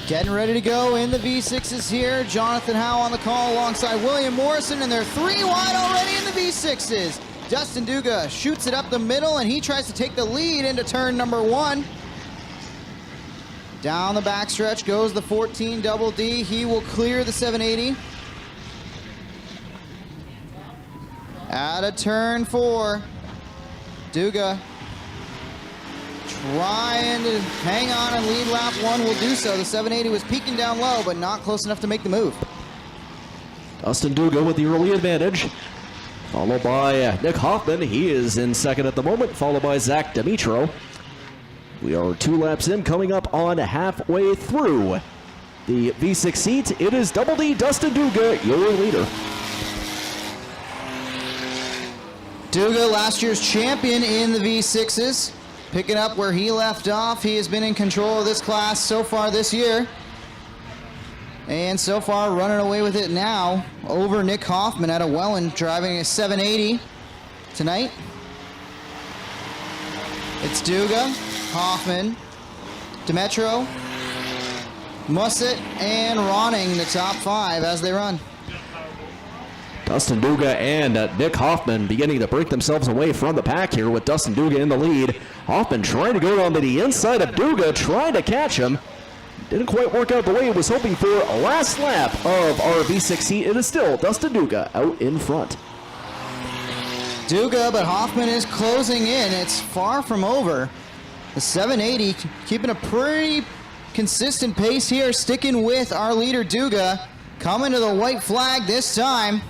Getting ready to go in the V6s here. Jonathan Howe on the call alongside William Morrison, and they're 3 wide already in the V6s. Dustin Duga shoots it up the middle, and he tries to take the lead into turn number 1. Down the backstretch goes the 14 Double D. He will clear the 780. Out of turn 4, Duga trying to hang on and lead lap 1 will do so. The 780 was peaking down low, but not close enough to make the move. Dustin Duga with the early advantage, followed by Nick Hoffman. He is in second at the moment, followed by Zach Dimitro. We are 2 laps in, coming up on halfway through the V6 seat. It is Double D Dustin Duga, your leader. Duga, last year's champion in the V6s. Picking up where he left off. He has been in control of this class so far this year. And so far running away with it now over Nick Hoffman out of Welland, driving a 780 tonight. It's Duga, Hoffman, Demetro, Musset, and Ronning, the top 5 as they run. Dustin Duga and Nick Hoffman beginning to break themselves away from the pack here with Dustin Duga in the lead. Hoffman trying to go onto the inside of Duga, trying to catch him. Didn't quite work out the way he was hoping for. Last lap of our V6 seat. It is still Dustin Duga out in front. Duga, but Hoffman is closing in. It's far from over. The 780 keeping a pretty consistent pace here, sticking with our leader Duga. Coming to the white flag this time.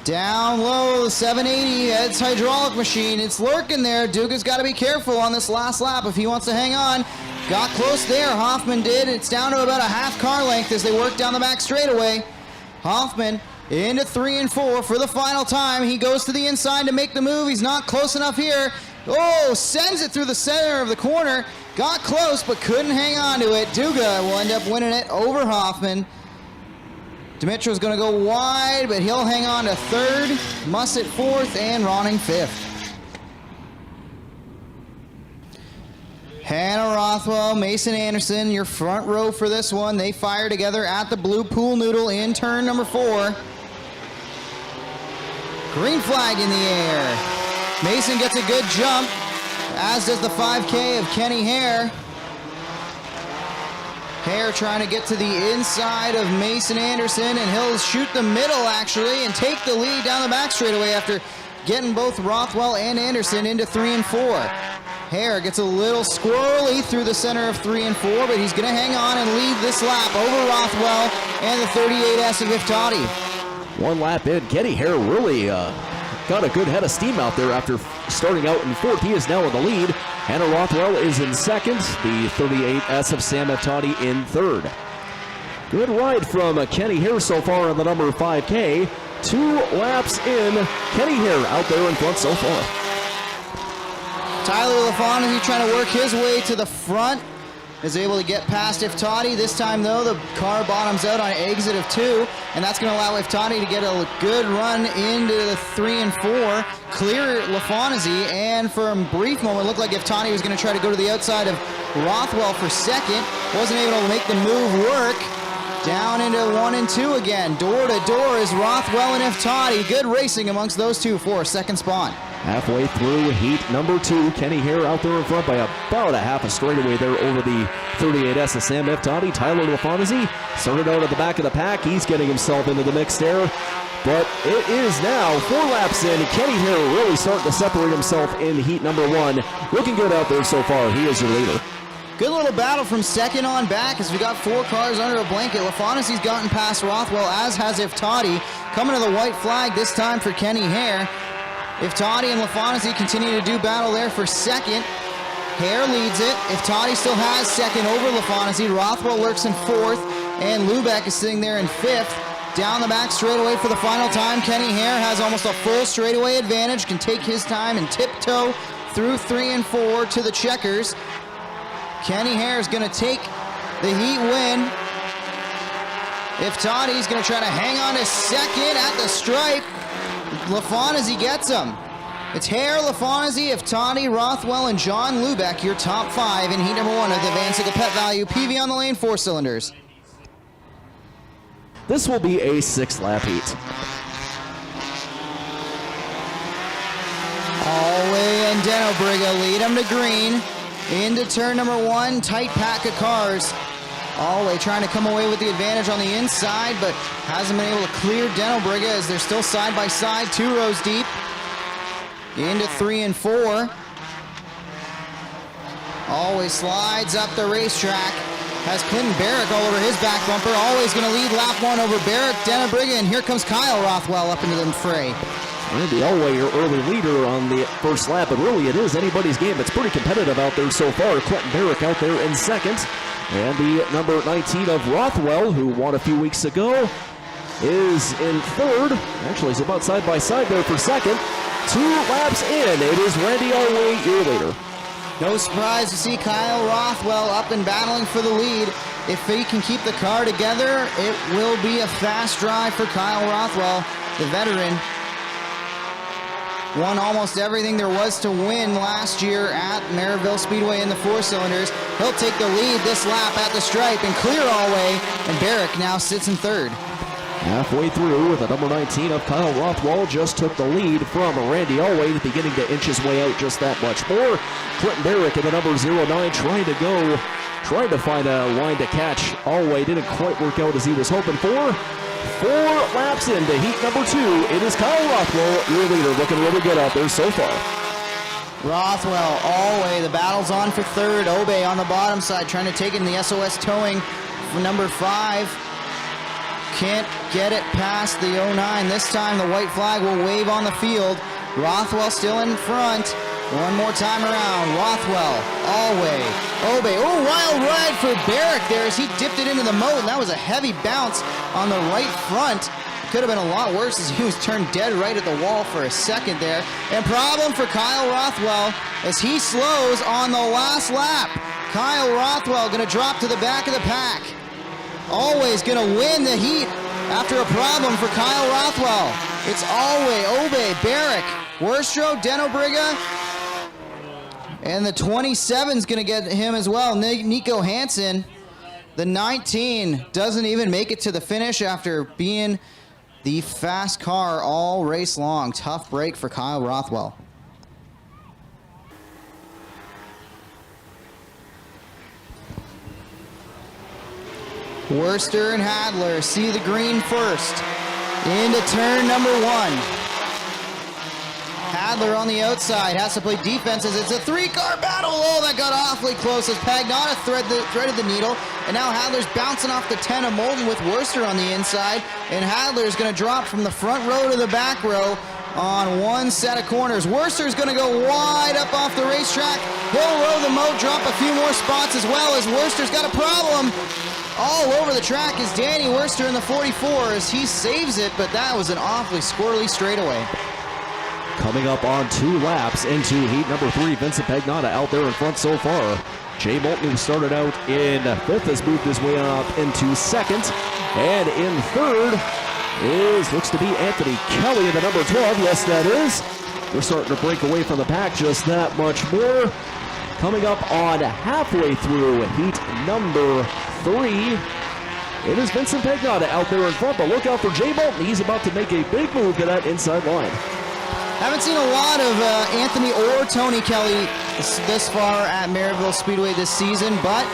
Down low, the 780, it's hydraulic machine. It's lurking there. Duga's got to be careful on this last lap if he wants to hang on. Got close there, Hoffman did. It's down to about a half car length as they work down the back straightaway. Hoffman into 3 and 4 for the final time. He goes to the inside to make the move. He's not close enough here. Oh, sends it through the center of the corner. Got close, but couldn't hang on to it. Duga will end up winning it over Hoffman. Dimitro's going to go wide, but he'll hang on to 3rd, Musset 4th, and Ronning 5th. Hannah Rothwell, Mason Anderson, your front row for this one. They fire together at the blue pool noodle in turn number 4. Green flag in the air. Mason gets a good jump, as does the 5K of Kenny Hare. Hare trying to get to the inside of Mason Anderson, and he'll shoot the middle actually and take the lead down the back straightaway after getting both Rothwell and Anderson into 3 and 4. Hare gets a little squirrely through the center of 3 and 4, but he's going to hang on and lead this lap over Rothwell and the 38S of Iftati. 1 lap in, Kenny Hare really got a good head of steam out there after starting out in 4th. He is now in the lead. Hannah Rothwell is in 2nd. The 38S of Sam Iftati in 3rd. Good ride from Kenny Hare so far on the number 5K. 2 laps in. Kenny Hare out there in front so far. Tyler LaFontaine trying to work his way to the front. Is able to get past Iftati. This time, though, the car bottoms out on an exit of 2, and that's going to allow Iftati to get a good run into the 3 and 4, clear LaFontaine, and for a brief moment, it looked like Iftati was going to try to go to the outside of Rothwell for 2nd. Wasn't able to make the move work. Down into 1 and 2 again. Door to door is Rothwell and Iftati. Good racing amongst those two for a 2nd spot. Halfway through heat number 2, Kenny Hare out there in front by about a half a straightaway there over the 38S of Sam Iftati. Tyler LaFontaine started out at the back of the pack. He's getting himself into the mix there. But it is now 4 laps in. Kenny Hare really starting to separate himself in heat number 1. Looking good out there so far. He is your leader. Good little battle from 2nd on back as we got 4 cars under a blanket. LaFontaine's gotten past Rothwell, as has Iftati. Coming to the white flag this time for Kenny Hare. Iftati and LaFontaine continue to do battle there for 2nd. Hare leads it. Iftati still has 2nd over LaFontaine. Rothwell lurks in 4th, and Lubeck is sitting there in 5th. Down the back straightaway for the final time. Kenny Hare has almost a full straightaway advantage, can take his time and tiptoe through 3 and 4 to the checkers. Kenny Hare is going to take the heat win. Iftati's going to try to hang on to 2nd at the stripe. LaFontaine gets him. It's Hare, Lafonzi, Iftani, Rothwell, and John Lubeck, your top 5 in heat number 1 of the Van Sickle Pet Value PV on the Lane 4 cylinders. This will be a 6-lap heat. Alway and Denobriga lead them to green. Into turn number 1, tight pack of cars. Alway trying to come away with the advantage on the inside, but hasn't been able to clear Denobriga as they're still side by side, 2 rows deep. Into 3 and 4. Alway slides up the racetrack. Has Clinton Barrick all over his back bumper. Always going to lead lap 1 over Barrick, Denobriga, and here comes Kyle Rothwell up into the fray. Randy Alway, your early leader on the first lap, but really it is anybody's game. It's pretty competitive out there so far. Clinton Barrick out there in second. And the number 19 of Rothwell, who won a few weeks ago, is in third. Actually, he's about side by side there for second. 2 laps in, it is Randy Alway, your leader. No surprise to see Kyle Rothwell up and battling for the lead. If he can keep the car together, it will be a fast drive for Kyle Rothwell, the veteran. Won almost everything there was to win last year at Merrittville Speedway in the 4 cylinders. He'll take the lead this lap at the stripe and clear Alway, and Barrick now sits in third. Halfway through, the number 19 of Kyle Rothwell just took the lead from Randy Alway, beginning to inch his way out just that much more. Clinton Barrick in the number 09 trying to find a line to catch. Alway didn't quite work out as he was hoping for. 4 laps into heat number 2, it is Kyle Rothwell, your leader, looking really good out there so far. Rothwell, Alway, the battle's on for third. Obey on the bottom side, trying to take in the SOS towing for number 5. Can't get it past the 09. This time the white flag will wave on the field. Rothwell still in front. One more time around. Rothwell, Alway, Obey. Oh, wild ride for Barrick there as he dipped it into the moat, and that was a heavy bounce on the right front. Could have been a lot worse as he was turned dead right at the wall for a second there. And problem for Kyle Rothwell as he slows on the last lap. Kyle Rothwell going to drop to the back of the pack. Always going to win the heat after a problem for Kyle Rothwell. It's Alway, Obey, Barrick, Worstro, Denobriga, and the 27's going to get him as well, Nico Hansen. The 19 doesn't even make it to the finish after being the fast car all race long. Tough break for Kyle Rothwell. Worster and Hadler see the green first. Into turn number 1. Hadler on the outside has to play defense as it's a 3-car battle. Oh, that got awfully close as Pagnotta threaded the needle. And now Hadler's bouncing off the 10 of Moulton with Worster on the inside. And Hadler's going to drop from the front row to the back row on one set of corners. Worster's going to go wide up off the racetrack. He'll row the moat, drop a few more spots as well as Worster's got a problem. All over the track is Danny Worster in the 44 as he saves it, but that was an awfully squirrely straightaway. Coming up on 2 laps into heat number 3, Vincent Pagnotta out there in front so far. Jay Moulton, who started out in 5th, has moved his way up into 2nd. And in 3rd looks to be Anthony Kelly in the number 12. Yes, that is. We're starting to break away from the pack just that much more. Coming up on halfway through heat number 3, it is Vincent Pagnotta out there in front, but look out for Jay Moulton. He's about to make a big move to that inside line. Haven't seen a lot of Anthony or Tony Kelly this far at Merrittville Speedway this season, but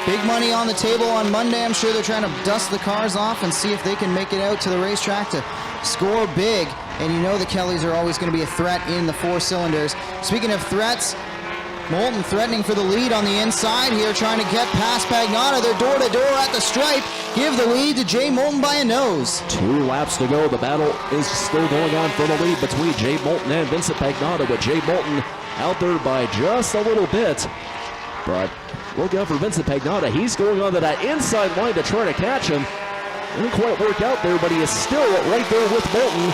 big money on the table on Monday. I'm sure they're trying to dust the cars off and see if they can make it out to the racetrack to score big. And you know the Kellys are always going to be a threat in the 4 cylinders. Speaking of threats, Moulton threatening for the lead on the inside here, trying to get past Pagnotta. They're door-to-door at the stripe. Give the lead to Jay Moulton by a nose. 2 laps to go. The battle is still going on for the lead between Jay Moulton and Vincent Pagnotta, with Jay Moulton out there by just a little bit. But look out for Vincent Pagnotta. He's going on to that inside line to try to catch him. Didn't quite work out there, but he is still right there with Moulton.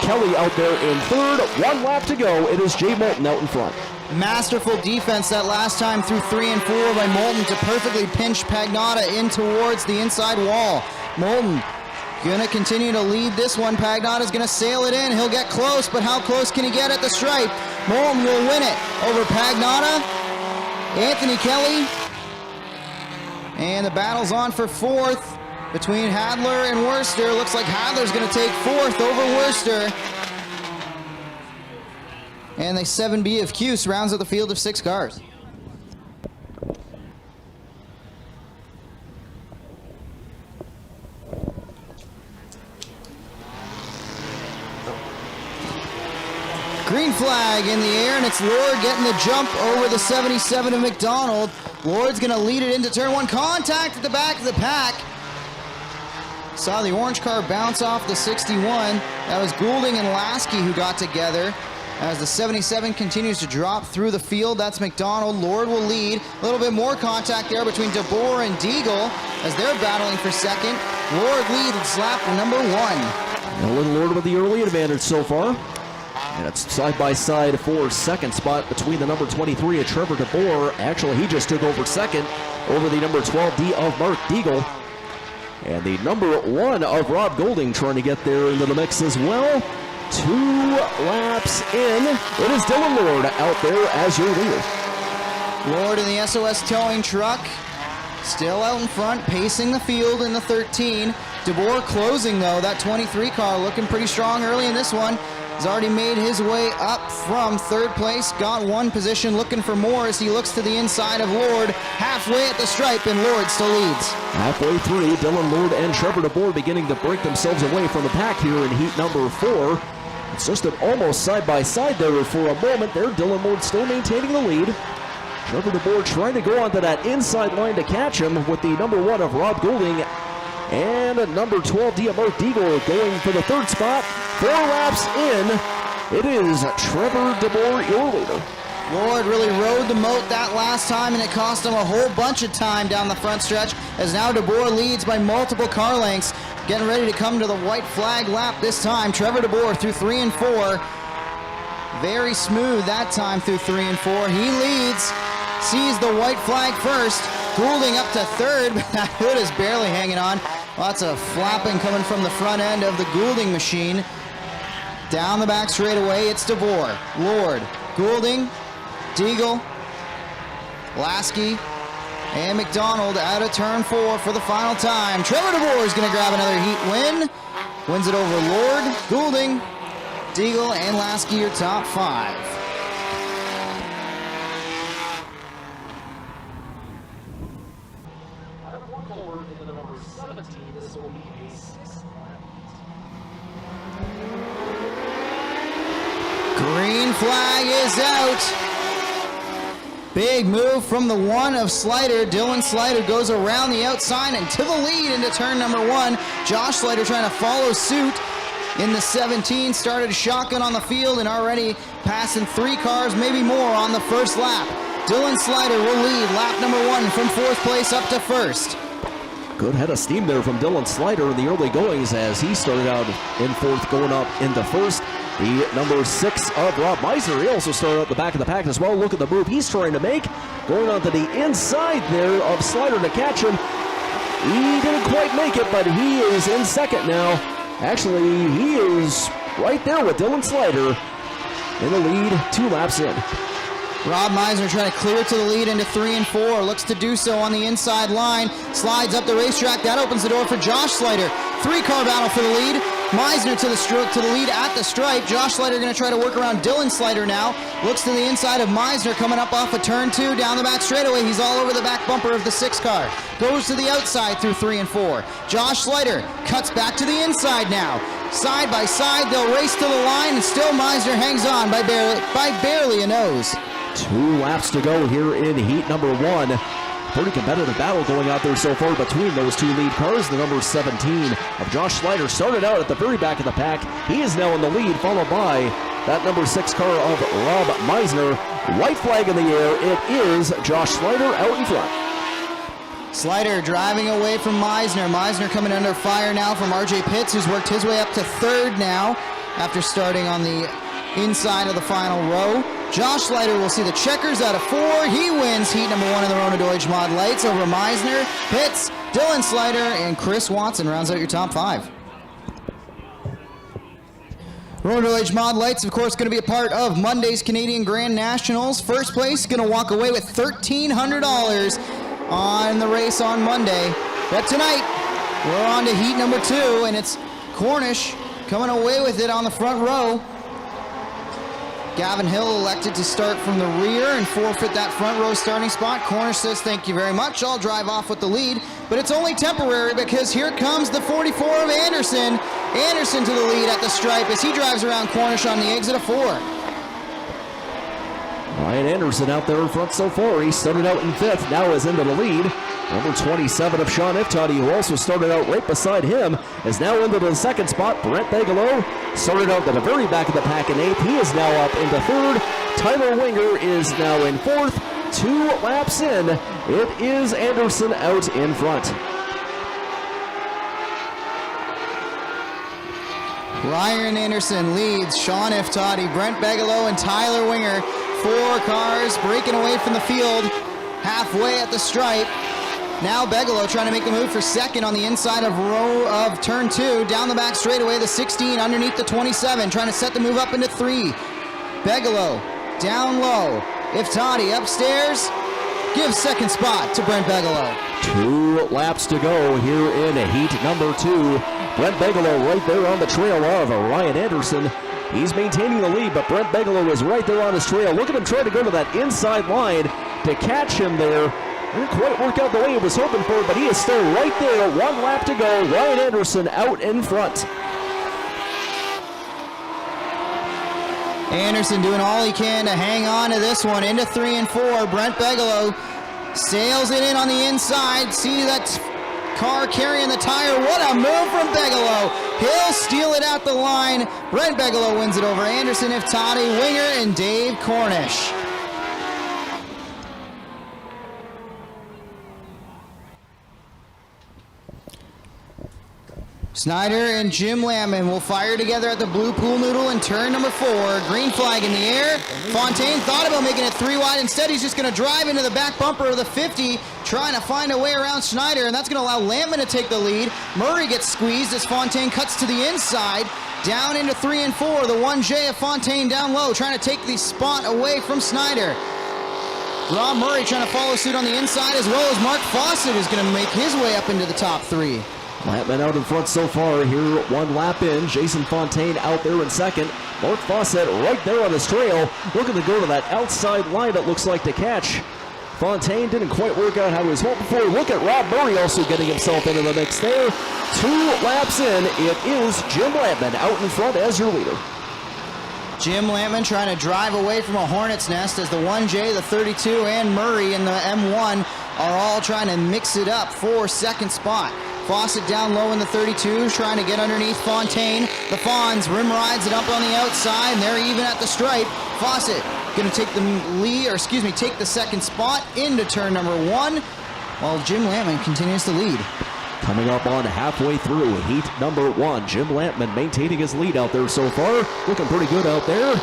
Kelly out there in 3rd. 1 lap to go. It is Jay Moulton out in front. Masterful defense that last time through 3 and 4 by Moulton to perfectly pinch Pagnotta in towards the inside wall. Moulton Gonna continue to lead this one. Pagnotta's gonna sail it in. He'll get close, but how close can he get at the stripe? Moulton will win it over Pagnotta. Anthony Kelly. And the battle's on for fourth between Hadler and Worcester. Looks like Hadler's gonna take fourth over Worcester. And the 7B of Cuse rounds out the field of 6 cars. Green flag in the air, and it's Lord getting the jump over the 77 of McDonald. Lord's gonna lead it into turn 1. Contact at the back of the pack. Saw the orange car bounce off the 61. That was Goulding and Lasky who got together. As the 77 continues to drop through the field, that's McDonald. Lord will lead. A little bit more contact there between DeBoer and Deagle as they're battling for second. Lord leads lap number 1. A little Lord with the early advantage so far. And it's side-by-side for second spot between the number 23 of Trevor DeBoer. Actually, he just took over second over the number 12D of Mark Deagle. And the number 1 of Rob Goulding trying to get there into the mix as well. 2 laps in. It is Dylan Lord out there as your leader. Lord in the SOS towing truck. Still out in front, pacing the field in the 13. DeBoer closing, though. That 23 car looking pretty strong early in this one. He's already made his way up from third place. Got 1 position, looking for more as he looks to the inside of Lord. Halfway at the stripe, and Lord still leads. Halfway through, Dylan Lord and Trevor DeBoer beginning to break themselves away from the pack here in heat number 4. It's just an almost side-by-side there for a moment there. Dylan Lord still maintaining the lead. Trevor DeBoer trying to go onto that inside line to catch him with the number 1 of Rob Goulding and number 12 Mark Deagle going for the third spot. 4 laps in, it is Trevor DeBoer, your leader. Lord really rode the moat that last time, and it cost him a whole bunch of time down the front stretch, as now DeBoer leads by multiple car lengths. Getting ready to come to the white flag lap this time. Trevor DeBoer through 3 and 4. Very smooth that time through 3 and 4. He leads, sees the white flag first. Goulding up to third, but that hood is barely hanging on. Lots of flapping coming from the front end of the Goulding machine. Down the back straightaway, it's DeBoer, Lord, Goulding, Deagle, Lasky, and McDonald out of turn 4 for the final time. Trevor DeBoer is going to grab another heat win. Wins it over Lord, Goulding, Deagle, and Lasky, your top 5. Green flag is out. Big move from the 1 of Slider. Dylan Slider goes around the outside and to the lead into turn number 1. Josh Slider trying to follow suit in the 17. Started a shotgun on the field and already passing 3 cars, maybe more on the first lap. Dylan Slider will lead lap number 1 from 4th place up to 1st. Good head of steam there from Dylan Slider in the early goings as he started out in 4th, going up into 1st. The number 6 of Rob Meisner, he also started at the back of the pack as well. Look at the move he's trying to make. Going onto the inside there of Slider to catch him. He didn't quite make it, but he is in second now. Actually, he is right there with Dylan Slider in the lead, 2 laps in. Rob Meisner trying to clear to the lead into 3 and 4. Looks to do so on the inside line. Slides up the racetrack. That opens the door for Josh Slider. 3-car battle for the lead. Meisner to the lead at the stripe. Josh Slider going to try to work around Dylan Slider now. Looks to the inside of Meisner coming up off of turn 2 down the back straightaway. He's all over the back bumper of the 6 car. Goes to the outside through 3 and 4. Josh Slider cuts back to the inside now. Side by side, they'll race to the line, and still Meisner hangs on by barely a nose. 2 laps to go here in heat number 1. Pretty competitive battle going out there so far between those 2 lead cars. The number 17 of Josh Slider started out at the very back of the pack. He is now in the lead, followed by that number 6 car of Rob Meisner. White flag in the air. It is Josh Slider out in front. Slider driving away from Meisner. Meisner coming under fire now from RJ Pitts, who's worked his way up to 3rd now after starting on the inside of the final row. Josh Slider will see the checkers out of 4. He wins heat number 1 in the Rona Deutsch Mod Lights over Meisner, Pitts, Dylan Slider, and Chris Watson rounds out your top 5. Road Village Mod Lights, of course, going to be a part of Monday's Canadian Grand Nationals. First place going to walk away with $1,300 on the race on Monday. But tonight, we're on to heat number 2, and it's Cornish coming away with it on the front row. Gavin Hill elected to start from the rear and forfeit that front row starting spot. Cornish says, thank you very much, I'll drive off with the lead. But it's only temporary because here comes the 44 of Anderson. Anderson to the lead at the stripe as he drives around Cornish on the exit of 4. Ryan Anderson out there in front so far. He started out in 5th, now is into the lead. Number 27 of Sean Iftati, who also started out right beside him, is now into the 2nd spot. Brent Bigelow started out at the very back of the pack in 8th. He is now up into 3rd. Tyler Winger is now in 4th. 2 laps in, it is Anderson out in front. Ryan Anderson leads Sean Iftati, Brent Bigelow, and Tyler Winger. 4 cars breaking away from the field halfway at the stripe. Now Bigelow trying to make the move for 2nd on the inside of turn 2. Down the back straightaway, the 16 underneath the 27, trying to set the move up into 3. Bigelow down low. Iftati upstairs, gives 2nd spot to Brent Bigelow. 2 laps to go here in heat number 2. Brent Bigelow right there on the trail of Ryan Anderson. He's maintaining the lead, but Brent Bigelow is right there on his trail. Look at him trying to go to that inside line to catch him there. Didn't quite work out the way he was hoping for, but he is still right there. 1 lap to go. Ryan Anderson out in front. Anderson doing all he can to hang on to this one into 3 and 4. Brent Bigelow sails it in on the inside. See that car carrying the tire. What a move from Bigelow. He'll steal it out the line. Brent Bigelow wins it over Anderson, Iftati, Winger, and Dave Cornish. Snyder and Jim Lamman will fire together at the blue pool noodle in turn number 4. Green flag in the air. Fontaine thought about making it 3 wide. Instead, he's just going to drive into the back bumper of the 50, trying to find a way around Snyder, and that's going to allow Lamman to take the lead. Murray gets squeezed as Fontaine cuts to the inside. Down into 3 and 4. The 1J of Fontaine down low, trying to take the spot away from Snyder. Rob Murray trying to follow suit on the inside, as well as Mark Fawcett is going to make his way up into the top 3. Lampman out in front so far here, 1 lap in. Jason Fontaine out there in 2nd. Mark Fawcett right there on his trail, looking to go to that outside line, it looks like, to catch. Fontaine didn't quite work out how he was hoping for. Look at Rob Murray also getting himself into the mix there. 2 laps in, it is Jim Lampman out in front as your leader. Jim Lampman trying to drive away from a hornet's nest as the 1J, the 32, and Murray in the M1 are all trying to mix it up for 2nd spot. Fawcett down low in the 32, trying to get underneath Fontaine. The Fonz rim rides it up on the outside, and they're even at the stripe. Fawcett going to take the lead, or excuse me, take the 2nd spot into turn number 1, while Jim Lampman continues to lead. Coming up on halfway through heat number 1, Jim Lampman maintaining his lead out there so far, looking pretty good out there.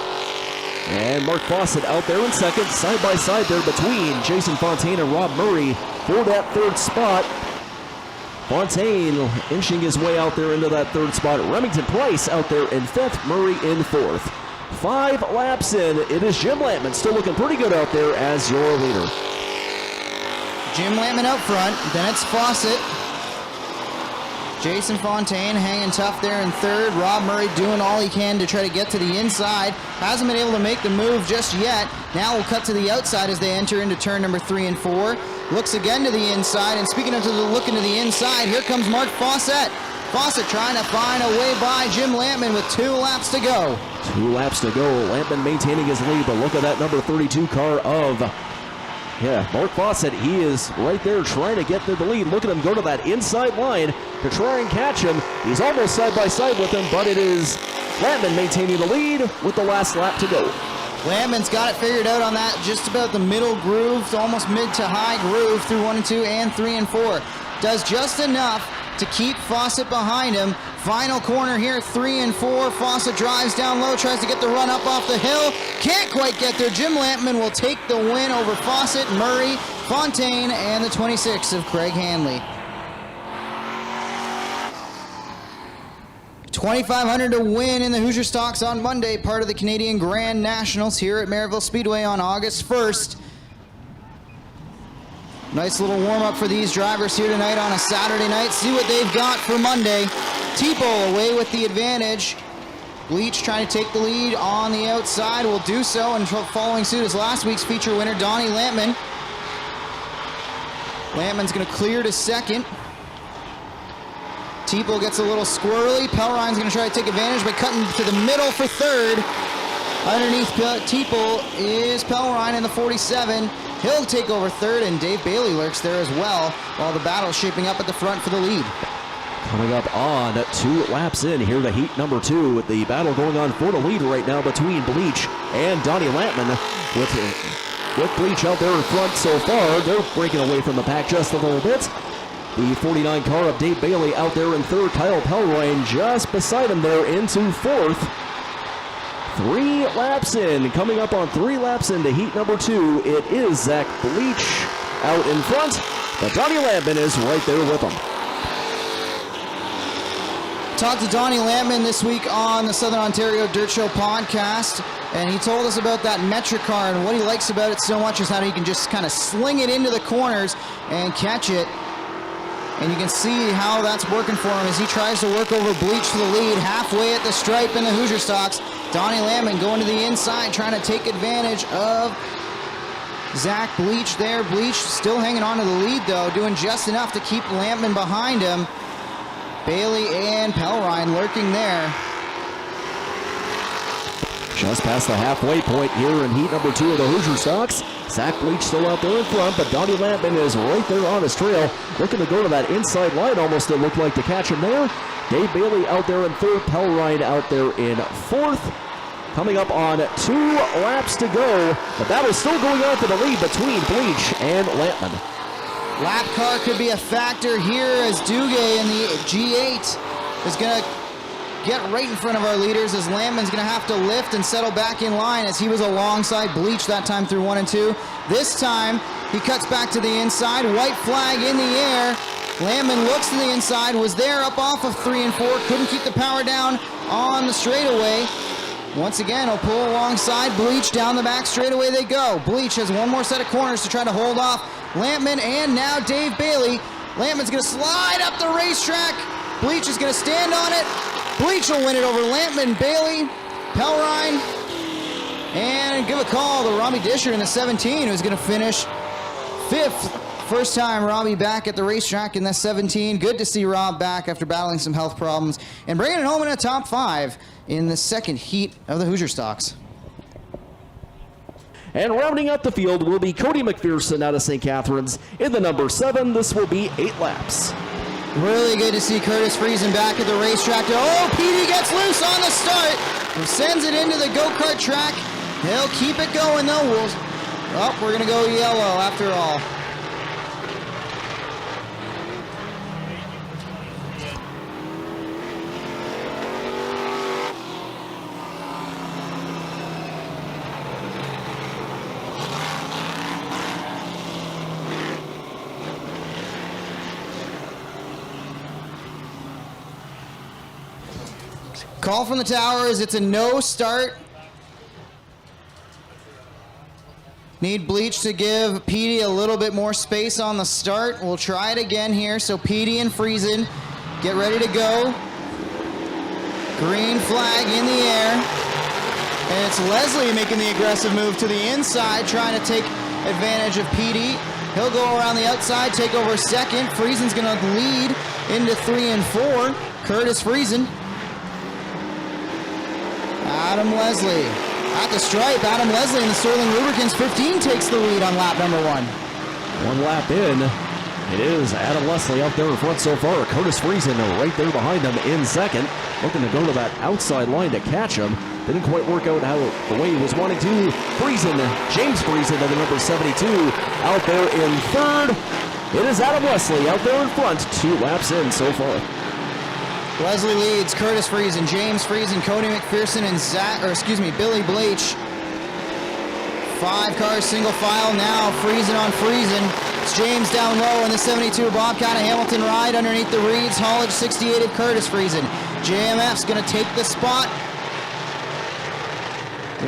And Mark Fawcett out there in 2nd, side by side there between Jason Fontaine and Rob Murray for that 3rd spot. Fontaine inching his way out there into that 3rd spot. Remington Price out there in 5th, Murray in 4th. 5 laps in, it is Jim Lampman still looking pretty good out there as your leader. Jim Lampman out front, then it's Fawcett. Jason Fontaine hanging tough there in 3rd. Rob Murray doing all he can to try to get to the inside. Hasn't been able to make the move just yet. Now we'll cut to the outside as they enter into turn number 3 and 4. Looks again to the inside, and speaking of the look into the inside, here comes Mark Fawcett. Fawcett trying to find a way by Jim Lampman with 2 laps to go. 2 laps to go. Lampman maintaining his lead, but look at that number 32 car of Mark Fawcett. He is right there trying to get to the lead. Look at him go to that inside line to try and catch him. He's almost side by side with him, but it is Lampman maintaining the lead with the last lap to go. Lampman's got it figured out on that, just about the middle groove, almost mid to high groove through 1 and 2 and 3 and 4. Does just enough to keep Fawcett behind him. Final corner here, 3 and 4. Fawcett drives down low, tries to get the run up off the hill. Can't quite get there. Jim Lampman will take the win over Fawcett, Murray, Fontaine, and the 26 of Craig Hanley. $2,500 to win in the Hoosier Stocks on Monday, part of the Canadian Grand Nationals here at Merrittville Speedway on August 1st. Nice little warm-up for these drivers here tonight on a Saturday night. See what they've got for Monday. Tipo away with the advantage. Bleach trying to take the lead on the outside, will do so, and following suit is last week's feature winner, Donnie Lampman. Lampman's going to clear to second. Tipo gets a little squirrely. Pelrein's going to try to take advantage by cutting to the middle for third. Underneath Tipo is Pelrein in the 47. He'll take over third, and Dave Bailey lurks there as well, while the battle's shaping up at the front for the lead. Coming up on 2 laps in here to heat number 2, with the battle going on for the lead right now between Bleach and Donnie Lampman. With Bleach out there in front so far, they're breaking away from the pack just a little bit. The 49 car of Dave Bailey out there in third. Kyle Pelrein just beside him there into fourth. 3 laps in. Coming up on 3 laps into heat number 2, it is Zach Bleach out in front, but Donnie Lampman is right there with him. Talked to Donnie Lampman this week on the Southern Ontario Dirt Show podcast, and he told us about that metric car, and what he likes about it so much is how he can just kind of sling it into the corners and catch it. And you can see how that's working for him as he tries to work over Bleach for the lead, halfway at the stripe in the Hoosier Stocks. Donnie Lampman going to the inside, trying to take advantage of Zach Bleach there. Bleach still hanging on to the lead, though, doing just enough to keep Lampman behind him. Bailey and Pelrein lurking there. Just past the halfway point here in heat number 2 of the Hoosier Stocks. Zach Bleach still out there in front, but Donnie Lampman is right there on his trail, looking to go to that inside line almost, it looked like, to catch him there. Dave Bailey out there in third, Pelrein out there in fourth. Coming up on 2 laps to go. The battle's still going on for the lead between Bleach and Lampman. Lap car could be a factor here as Duguay in the G8 is going to get right in front of our leaders, as Lampman's going to have to lift and settle back in line, as he was alongside Bleach that time through 1 and 2. This time, he cuts back to the inside. White flag in the air. Lampman looks to the inside, was there up off of 3 and 4, couldn't keep the power down on the straightaway. Once again, he'll pull alongside Bleach. Down the back straightaway they go. Bleach has one more set of corners to try to hold off Lampman, and now Dave Bailey. Lampman's going to slide up the racetrack. Bleach is going to stand on it. Bleach will win it over Lampman, Bailey, Pelrein, and give a call to Robbie Disher in the 17, who's going to finish 5th. First time Robbie back at the racetrack in the 17. Good to see Rob back after battling some health problems and bringing it home in a top 5 in the second heat of the Hoosier Stocks. And rounding out the field will be Cody McPherson out of St. Catharines in the number 7. This will be 8 laps. Really good to see Curtis Friesen back at the racetrack. Oh, Petey gets loose on the start and sends it into the go-kart track. He'll keep it going, though. We're going to go yellow after all. Call from the tower is it's a no start. Need Bleach to give Petey a little bit more space on the start. We'll try it again here. So Petey and Friesen get ready to go. Green flag in the air. And it's Leslie making the aggressive move to the inside, trying to take advantage of Petey. He'll go around the outside, take over second. Friesen's going to lead into 3 and 4. Curtis Friesen. Adam Leslie at the stripe. Adam Leslie in the Sterling Lubricants 15 takes the lead on lap number 1. 1 lap in. It is Adam Leslie out there in front so far. Curtis Friesen right there behind him in second. Looking to go to that outside line to catch him. Didn't quite work out the way he was wanting to. Friesen, James Friesen at the number 72 out there in third. It is Adam Leslie out there in front. 2 laps in so far. Leslie leads, Curtis Friesen, James Friesen, Cody McPherson, and Billy Bleach. 5 cars single file now, Friesen on Friesen. It's James down low in the 72 Bobcat of Hamilton ride underneath the reeds. Haulage 68 of Curtis Friesen. JMF's going to take the spot.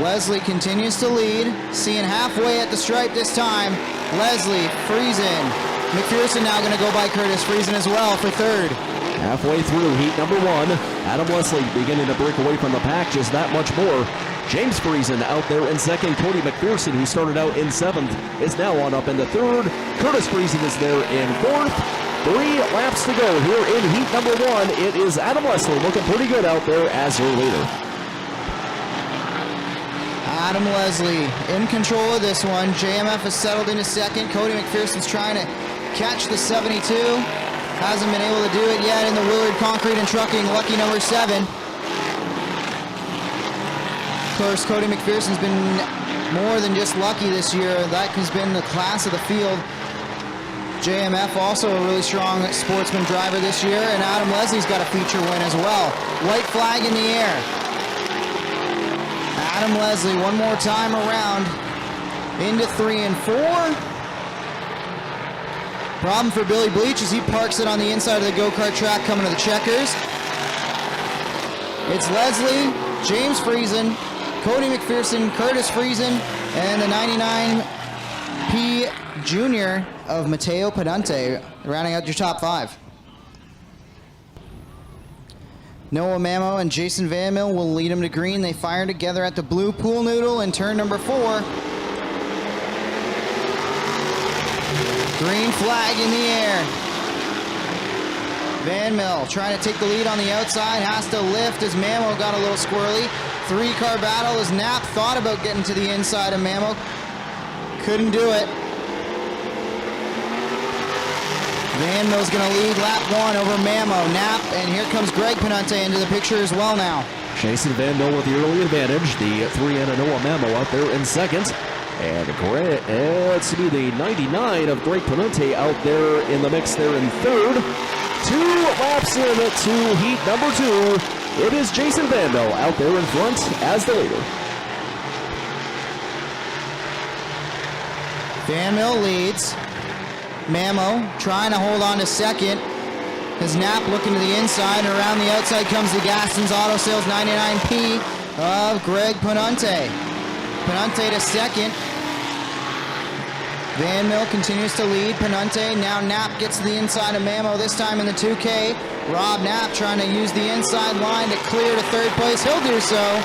Leslie continues to lead, seeing halfway at the stripe this time. Leslie, Friesen. McPherson now going to go by Curtis Friesen as well for third. Halfway through heat number 1, Adam Leslie beginning to break away from the pack just that much more. James Friesen out there in second. Cody McPherson, who started out in 7th, is now on up into 3rd. Curtis Friesen is there in 4th. 3 laps to go here in heat number 1. It is Adam Leslie looking pretty good out there as your leader. Adam Leslie in control of this one. JMF has settled into second. Cody McPherson's trying to catch the 72. Hasn't been able to do it yet in the Willard Concrete and Trucking, lucky number 7. Of course, Cody McPherson's been more than just lucky this year. That has been the class of the field. JMF also a really strong Sportsman driver this year, and Adam Leslie's got a feature win as well. White flag in the air. Adam Leslie one more time around into 3 and 4. Problem for Billy Bleach is he parks it on the inside of the go-kart track coming to the checkers. It's Leslie, James Friesen, Cody McPherson, Curtis Friesen, and the 99P Junior of Mateo Pedante, rounding out your top 5. Noah Mamo and Jason Van Mill will lead him to green. They fire together at the blue pool noodle in turn number 4. Green flag in the air. Van Mill trying to take the lead on the outside, has to lift as Mamo got a little squirrely. 3-car battle as Knapp thought about getting to the inside of Mamo. Couldn't do it. Van Mill's going to lead lap 1 over Mamo. Knapp, and here comes Greg Penante into the picture as well now. Jason Van Mill with the early advantage. The 3 and Noah Mamo out there in second. And it's to be the 99 of Greg Penante out there in the mix there in third. 2 laps in to heat number 2. It is Jason Van Mill out there in front as the leader. Van Mill leads. Mamo trying to hold on to second. His Knapp looking to the inside, and around the outside comes the Gaston's Auto Sales 99P of Greg Penante. Penante to second. Van Mill continues to lead. Penante, now Knapp gets to the inside of Mamo, this time in the 2K. Rob Knapp trying to use the inside line to clear to third place. He'll do so.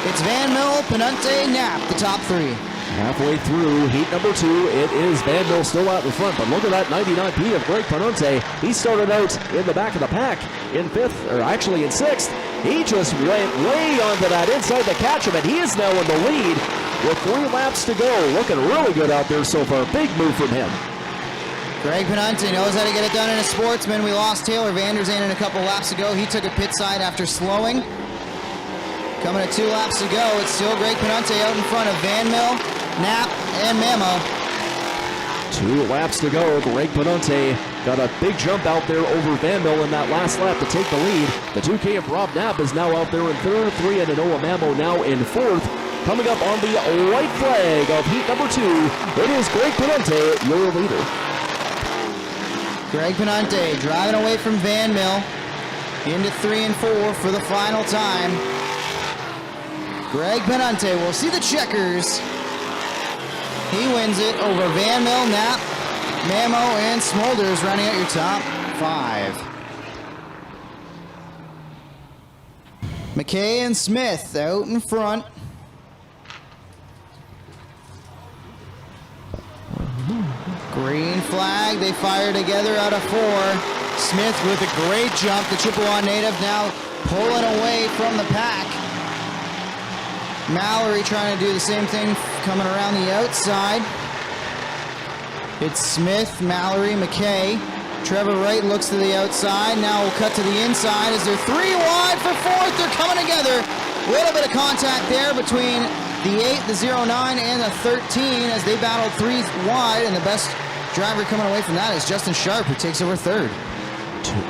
It's Van Mill, Penante, Knapp, the top 3. Halfway through heat number 2, it is Van Mill still out in front, but look at that 99P of Greg Penante. He started out in the back of the pack in 5th, or actually in 6th. He just went way onto that inside to catch him, and he is now in the lead with 3 laps to go. Looking really good out there so far. Big move from him. Greg Penante knows how to get it done in a Sportsman. We lost Taylor Vanderzeen a couple laps ago. He took a pit side after slowing. Coming at 2 laps to go, it's still Greg Penante out in front of Van Mill, Knapp, and Mamo. 2 laps to go. Greg Penante got a big jump out there over Van Mill in that last lap to take the lead. The 2K of Rob Knapp is now out there in 3rd. 3 and Noah Mamo now in 4th. Coming up on the white flag of heat number 2, it is Greg Penante, your leader. Greg Penante driving away from Van Mill into 3 and 4 for the final time. Greg Penante will see the checkers. He wins it over Van Mill, Knapp, Mamo, and Smolders, running out your top 5. McKay and Smith out in front. Green flag, they fire together out of 4. Smith with a great jump, the Chippewa native now pulling away from the pack. Mallory trying to do the same thing, coming around the outside. It's Smith, Mallory, McKay. Trevor Wright looks to the outside. Now we'll cut to the inside as they're 3 wide for 4th. They're coming together. A little bit of contact there between the 8, the 09, and the 13 as they battled 3 wide, and the best driver coming away from that is Justin Sharp, who takes over 3rd.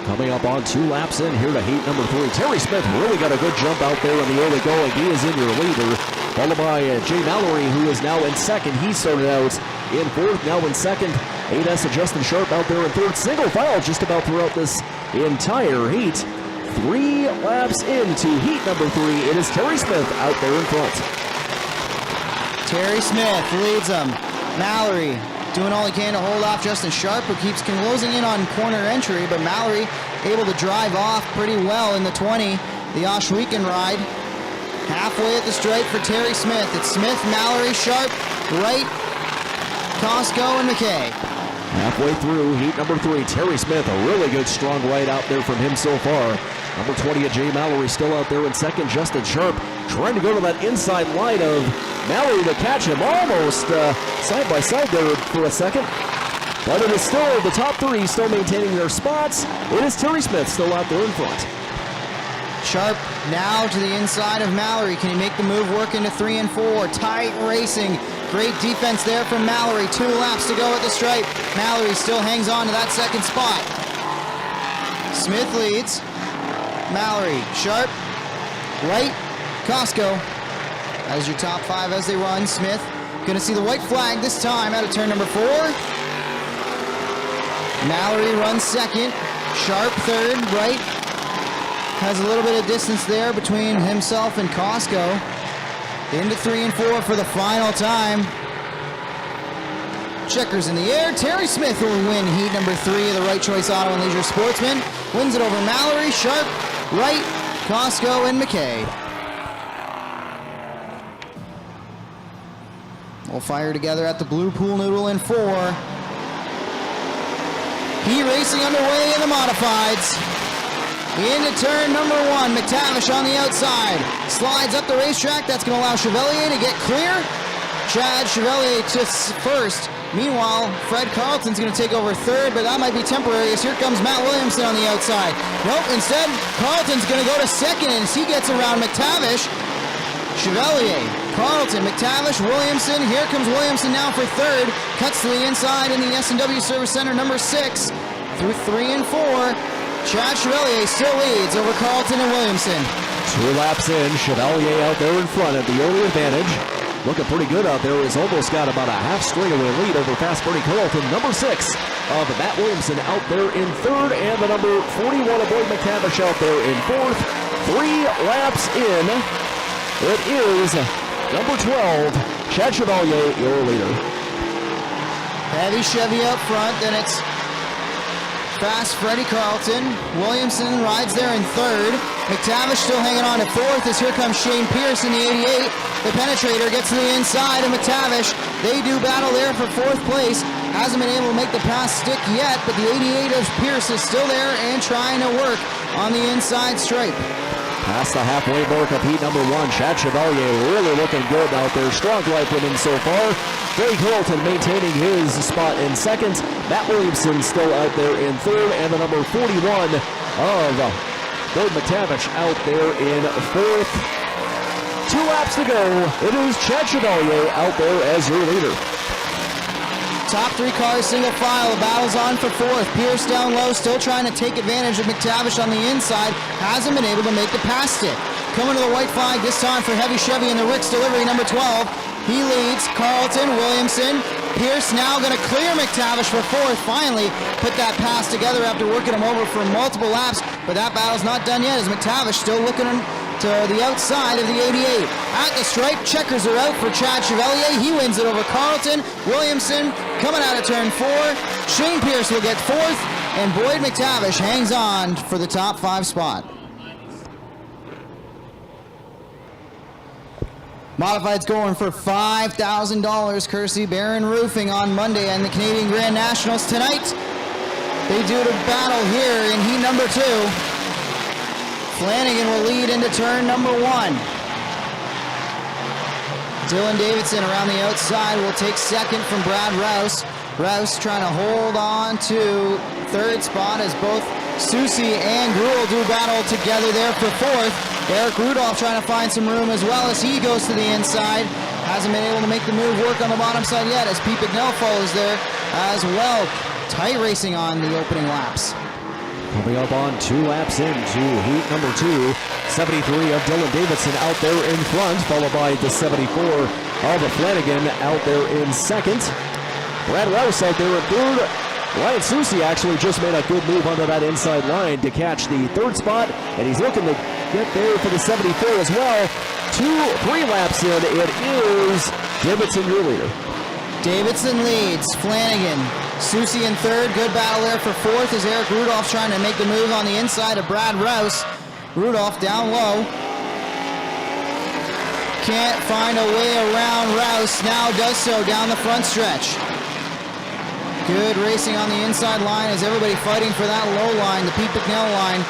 Coming up on 2 laps in here to heat number 3. Terry Smith really got a good jump out there in the early going. He is in your leader, followed by Jay Mallory, who is now in 2nd. He started out in 4th, now in 2nd. 8S of Justin Sharp out there in 3rd. Single file just about throughout this entire heat. 3 laps into heat number 3. It is Terry Smith out there in front. Terry Smith leads them. Mallory doing all he can to hold off Justin Sharp, who keeps closing in on corner entry, but Mallory able to drive off pretty well in the 20. The Oshweekend ride. Halfway at the stripe for Terry Smith. It's Smith, Mallory, Sharp, Wright, Costco, and McKay. Halfway through heat number 3, Terry Smith, a really good strong ride out there from him so far. Number 20 Jay Mallory still out there in second. Justin Sharp trying to go to that inside line of Mallory to catch him almost side by side there for a second. But it is still the top 3 still maintaining their spots. It is Terry Smith still out there in front. Sharp now to the inside of Mallory. Can he make the move work into 3 and 4? Tight racing. Great defense there from Mallory. 2 laps to go at the stripe. Mallory still hangs on to that second spot. Smith leads. Mallory, Sharp, Wright, Costco. As your top 5 as they run. Smith going to see the white flag this time out of turn number 4. Mallory runs second. Sharp third. Wright has a little bit of distance there between himself and Costco. Into 3 and 4 for the final time. Checkers in the air. Terry Smith will win heat number 3 of the Right Choice Auto and Leisure Sportsman. Wins it over Mallory, Sharp, Wright, Costco, and McKay. We'll fire together at the Blue Pool Noodle in 4. Heat racing underway in the modifieds. Into turn number 1, McTavish on the outside. Slides up the racetrack. That's going to allow Chevalier to get clear. Chad Chevalier to first. Meanwhile, Fred Carlton's going to take over third, but that might be temporary as here comes Matt Williamson on the outside. Nope, instead, Carlton's going to go to second as he gets around McTavish. Chevalier, Carlton, McTavish, Williamson. Here comes Williamson now for third. Cuts to the inside in the S&W Service Center number 6 through 3 and 4. Chad Chevalier still leads over Carlton and Williamson. 2 laps in, Chevalier out there in front at the early advantage. Looking pretty good out there. He's almost got about a half straightaway lead over fast Bernie Carlton. Number 6 of Matt Williamson out there in third, and the number 41 of Boyd McTavish out there in fourth. 3 laps in. It is number 12, Chad Chevalier, your leader. Heavy Chevy up front, then it's fast Freddie Carlton. Williamson rides there in third. McTavish still hanging on to fourth as here comes Shane Pierce in the 88. The penetrator gets to the inside of McTavish. They do battle there for fourth place. Hasn't been able to make the pass stick yet, but the 88 of Pierce is still there and trying to work on the inside stripe. Past the halfway mark of heat number 1, Chad Chevalier really looking good out there. Strong drive with him so far. Freddie Carlton maintaining his spot in second. Matt Williamson still out there in third, and the number 41 of Boyd McTavish out there in fourth. 2 laps to go. It is Chad Chevalier out there as your leader. Top 3 cars single file. The battle's on for fourth. Pierce down low, still trying to take advantage of McTavish on the inside. Hasn't been able to make the pass stick. Coming to the white flag this time for Heavy Chevy in the Rick's delivery, number 12. He leads Carlton, Williamson. Pierce now going to clear McTavish for fourth. Finally put that pass together after working him over for multiple laps. But that battle's not done yet as McTavish still looking to the outside of the 88. At the stripe, checkers are out for Chad Chevalier. He wins it over Carlton. Williamson coming out of turn 4. Shane Pierce will get fourth. And Boyd McTavish hangs on for the top 5 spot. Modified's going for $5,000 courtesy Barron Roofing on Monday and the Canadian Grand Nationals tonight. They do the battle here in heat number 2. Flanagan will lead into turn number 1. Dylan Davidson around the outside will take second from Brad Rouse. Rouse trying to hold on to third spot as both Susie and Gruel do battle together there for fourth. Eric Rudolph trying to find some room as well as he goes to the inside. Hasn't been able to make the move work on the bottom side yet as Pete Bignell follows there as well. Tight racing on the opening laps. Coming up on 2 laps into heat number 2. 73 of Dylan Davidson out there in front, followed by the 74 of Flanagan out there in second. Brad Rouse out there in third. Ryan Susi actually just made a good move onto that inside line to catch the third spot, and he's looking to get there for the 74 as well. 3 laps in, it is Davidson your leader. Davidson leads. Flanagan, Susi in third. Good battle there for fourth as Eric Rudolph trying to make the move on the inside of Brad Rouse. Rudolph down low. Can't find a way around Rouse. Now does so down the front stretch. Good racing on the inside line as everybody fighting for that low line, the Pete Bicknell line.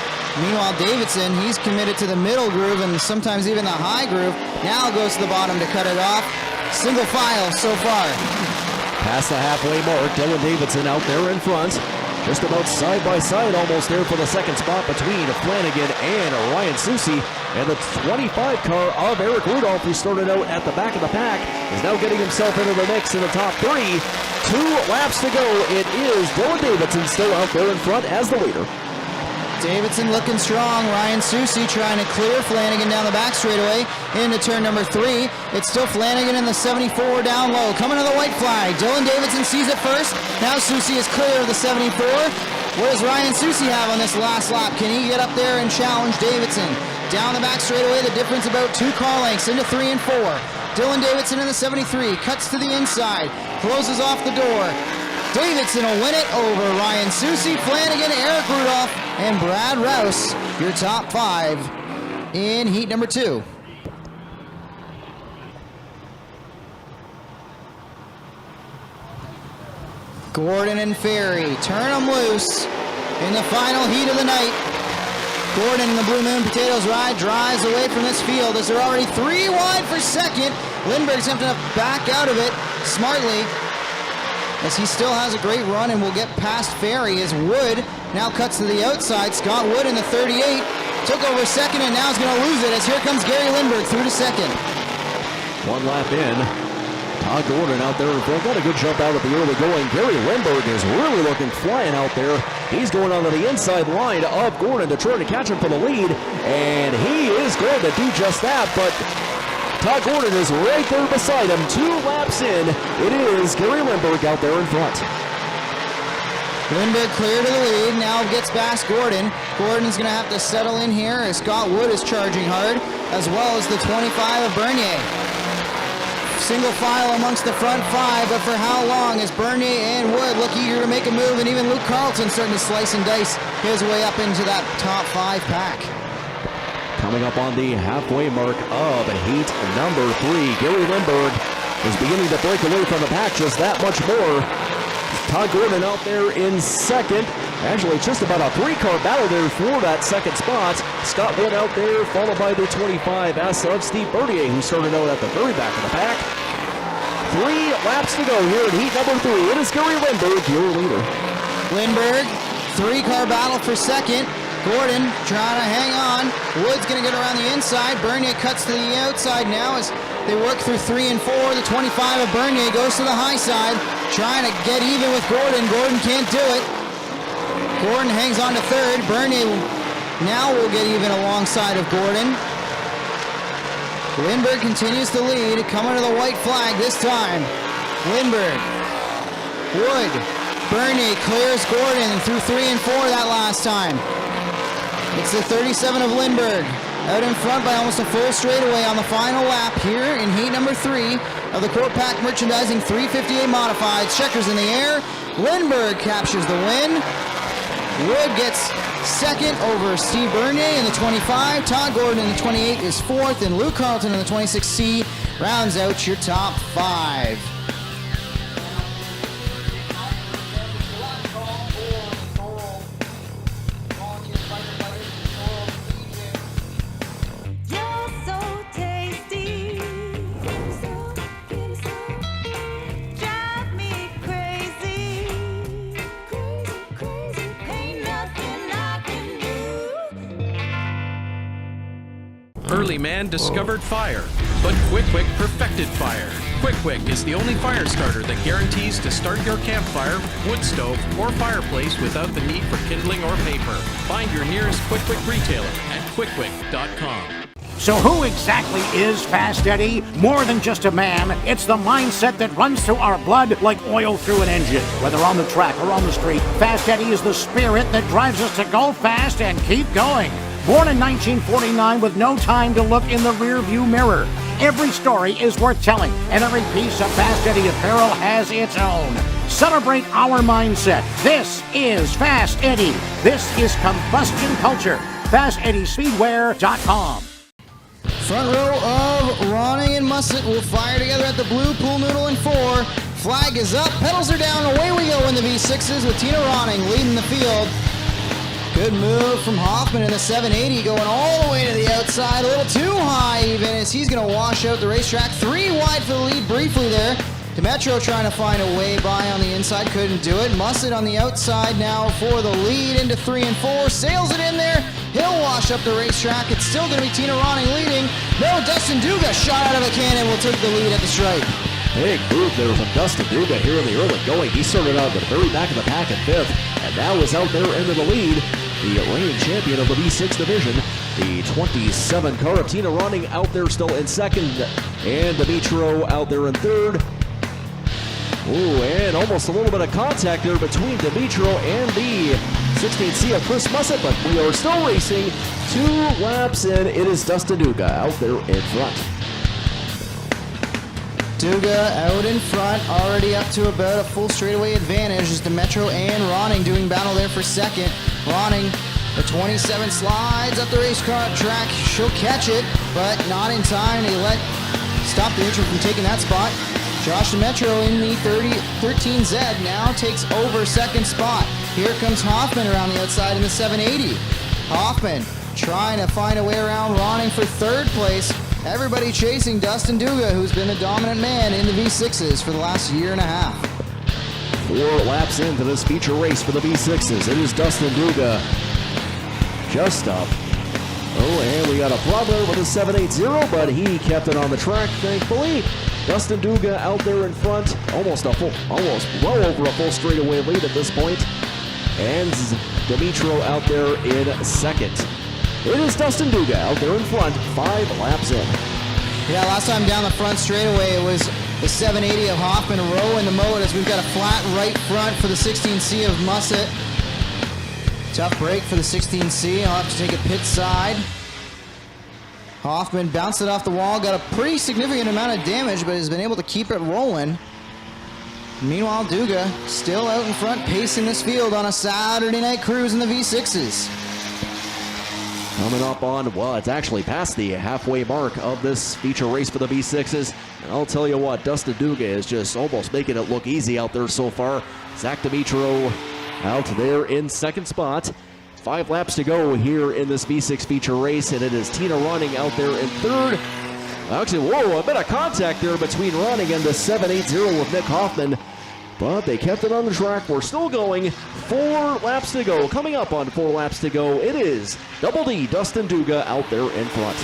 Meanwhile, Davidson, he's committed to the middle groove and sometimes even the high groove. Now goes to the bottom to cut it off. Single file so far. Past the halfway mark, Dylan Davidson out there in front. Just about side by side, almost there for the second spot between Flanagan and Ryan Susi. And the 25 car of Eric Rudolph, who started out at the back of the pack, is now getting himself into the mix in the top 3. 2 laps to go. It is Dylan Davidson still out there in front as the leader. Davidson looking strong. Ryan Susi trying to clear Flanagan down the back straightaway into turn number 3. It's still Flanagan in the 74 down low. Coming to the white flag. Dylan Davidson sees it first. Now Susi is clear of the 74. What does Ryan Susi have on this last lap? Can he get up there and challenge Davidson? Down the back straightaway, the difference about 2 car lengths into 3 and 4. Dylan Davidson in the 73, cuts to the inside, closes off the door. Davidson will win it over Ryan Susi, Flanagan, Eric Rudolph, and Brad Rouse, your top 5 in heat number 2. Gordon and Ferry turn them loose in the final heat of the night. Gordon in the Blue Moon Potatoes ride drives away from this field as they're already 3 wide for second. Lindbergh's having to back out of it smartly as he still has a great run and will get past Ferry as Wood now cuts to the outside. Scott Wood in the 38 took over second and now is going to lose it as here comes Gary Lindbergh through to second. 1 lap in. Todd Gordon out there in front. Got a good jump out at the early going. Gary Lindbergh is really looking flying out there. He's going onto the inside line of Gordon to try to catch him for the lead. And he is going to do just that. But Todd Gordon is right there beside him. 2 laps in. It is Gary Lindbergh out there in front. Lindbergh clear to the lead. Now gets past Gordon. Gordon's going to have to settle in here as Scott Wood is charging hard, as well as the 25 of Bernier. Single file amongst the front 5, but for how long as Bernier and Wood look eager to make a move, and even Luke Carlton starting to slice and dice his way up into that top 5 pack. Coming up on the halfway mark of heat number 3, Gary Lindbergh is beginning to break away from the pack just that much more. Todd Gordon out there in second. Actually, just about a 3-car battle there for that second spot. Scott Wood out there, followed by the 25S of Steve Bernier, who started out at the very back of the pack. 3 laps to go here in heat number 3. It is Gary Lindbergh, your leader. Lindbergh, 3-car battle for second. Gordon trying to hang on. Wood's going to get around the inside. Bernier cuts to the outside now as they work through 3 and 4. The 25 of Bernier goes to the high side, trying to get even with Gordon. Gordon can't do it. Gordon hangs on to third. Bernier now will get even alongside of Gordon. Lindbergh continues to lead, coming to the white flag this time. Lindbergh, Wood, Bernier clears Gordon through 3 and 4 that last time. It's the 37 of Lindbergh out in front by almost a full straightaway on the final lap here in heat number 3 of the Court Pack Merchandising 358 Modified. Checkers in the air. Lindbergh captures the win. Wood gets second over Steve Bernier in the 25. Todd Gordon in the 28 is 4th, and Luke Carlton in the 26C rounds out your top 5. Early man discovered fire, but Quick Wick perfected fire. Quick Wick is the only fire starter that guarantees to start your campfire, wood stove, or fireplace without the need for kindling or paper. Find your nearest Quick Wick retailer at quickwick.com. So who exactly is Fast Eddie? More than just a man, it's the mindset that runs through our blood like oil through an engine. Whether on the track or on the street, Fast Eddie is the spirit that drives us to go fast and keep going. Born in 1949 with no time to look in the rearview mirror. Every story is worth telling, and every piece of Fast Eddie apparel has its own. Celebrate our mindset. This is Fast Eddie. This is combustion culture. FastEddieSpeedwear.com. Front row of Ronning and Mussett will fire together at the blue, Pool Noodle in 4. Flag is up, pedals are down, away we go in the V6s with Tina Ronning leading the field. Good move from Hoffman in the 780, going all the way to the outside, a little too high even, as he's going to wash out the racetrack. 3 wide for the lead briefly there. Demetrio trying to find a way by on the inside, couldn't do it. Mussett on the outside now for the lead into 3 and 4, sails it in there. He'll wash up the racetrack. It's still going to be Tina Ronning leading. No, Dustin Duga shot out of a cannon will take the lead at the stripe. Big move there from Dustin Duga here in the early going. He started out at the very back of the pack in 5th, and now is out there into the lead. The reigning champion of the V6 division, the 27 car of Tina Ronning out there still in 2nd, and Demetrio out there in 3rd. Ooh, and almost a little bit of contact there between Demetrio and the 16C of Chris Mussett, but we are still racing 2 laps in. It is Dustin Duga out there in front. Duga out in front, already up to about a full straightaway advantage as Demetrio and Ronning doing battle there for 2nd. Ronning, the 27 slides up the racecar track. She'll catch it, but not in time. They stop the intro from taking that spot. Josh Demetrio in the 13Z now takes over 2nd spot. Here comes Hoffman around the outside in the 780. Hoffman trying to find a way around Ronning for 3rd place. Everybody chasing Dustin Duga, who's been the dominant man in the V6s for the last year and a half. 4 laps into this feature race for the V6s. It is Dustin Duga just up. Oh, and we got a problem with the 780, but he kept it on the track, thankfully. Dustin Duga out there in front, almost well over a full straightaway lead at this point. And Demetrio out there in 2nd. It is Dustin Duga out there in front, 5 laps in. Yeah, last time down the front straightaway, it was the 780 of Hoffman rowing the moat as we've got a flat right front for the 16C of Mussett. Tough break for the 16C. I'll have to take a pit side. Hoffman bounced it off the wall, got a pretty significant amount of damage, but has been able to keep it rolling. Meanwhile, Duga still out in front, pacing this field on a Saturday night cruise in the V6s. Coming up on, well, it's actually past the halfway mark of this feature race for the V6s. And I'll tell you what, Dustin Duga is just almost making it look easy out there so far. Zach Demetrio out there in 2nd spot. 5 laps to go here in this V6 feature race, and it is Tina Ronning out there in 3rd. Actually, whoa, a bit of contact there between Ronning and the 780 with Nick Hoffman. But they kept it on the track. We're still going. 4 laps to go. Coming up on 4 laps to go, it is Double D Dustin Duga out there in front.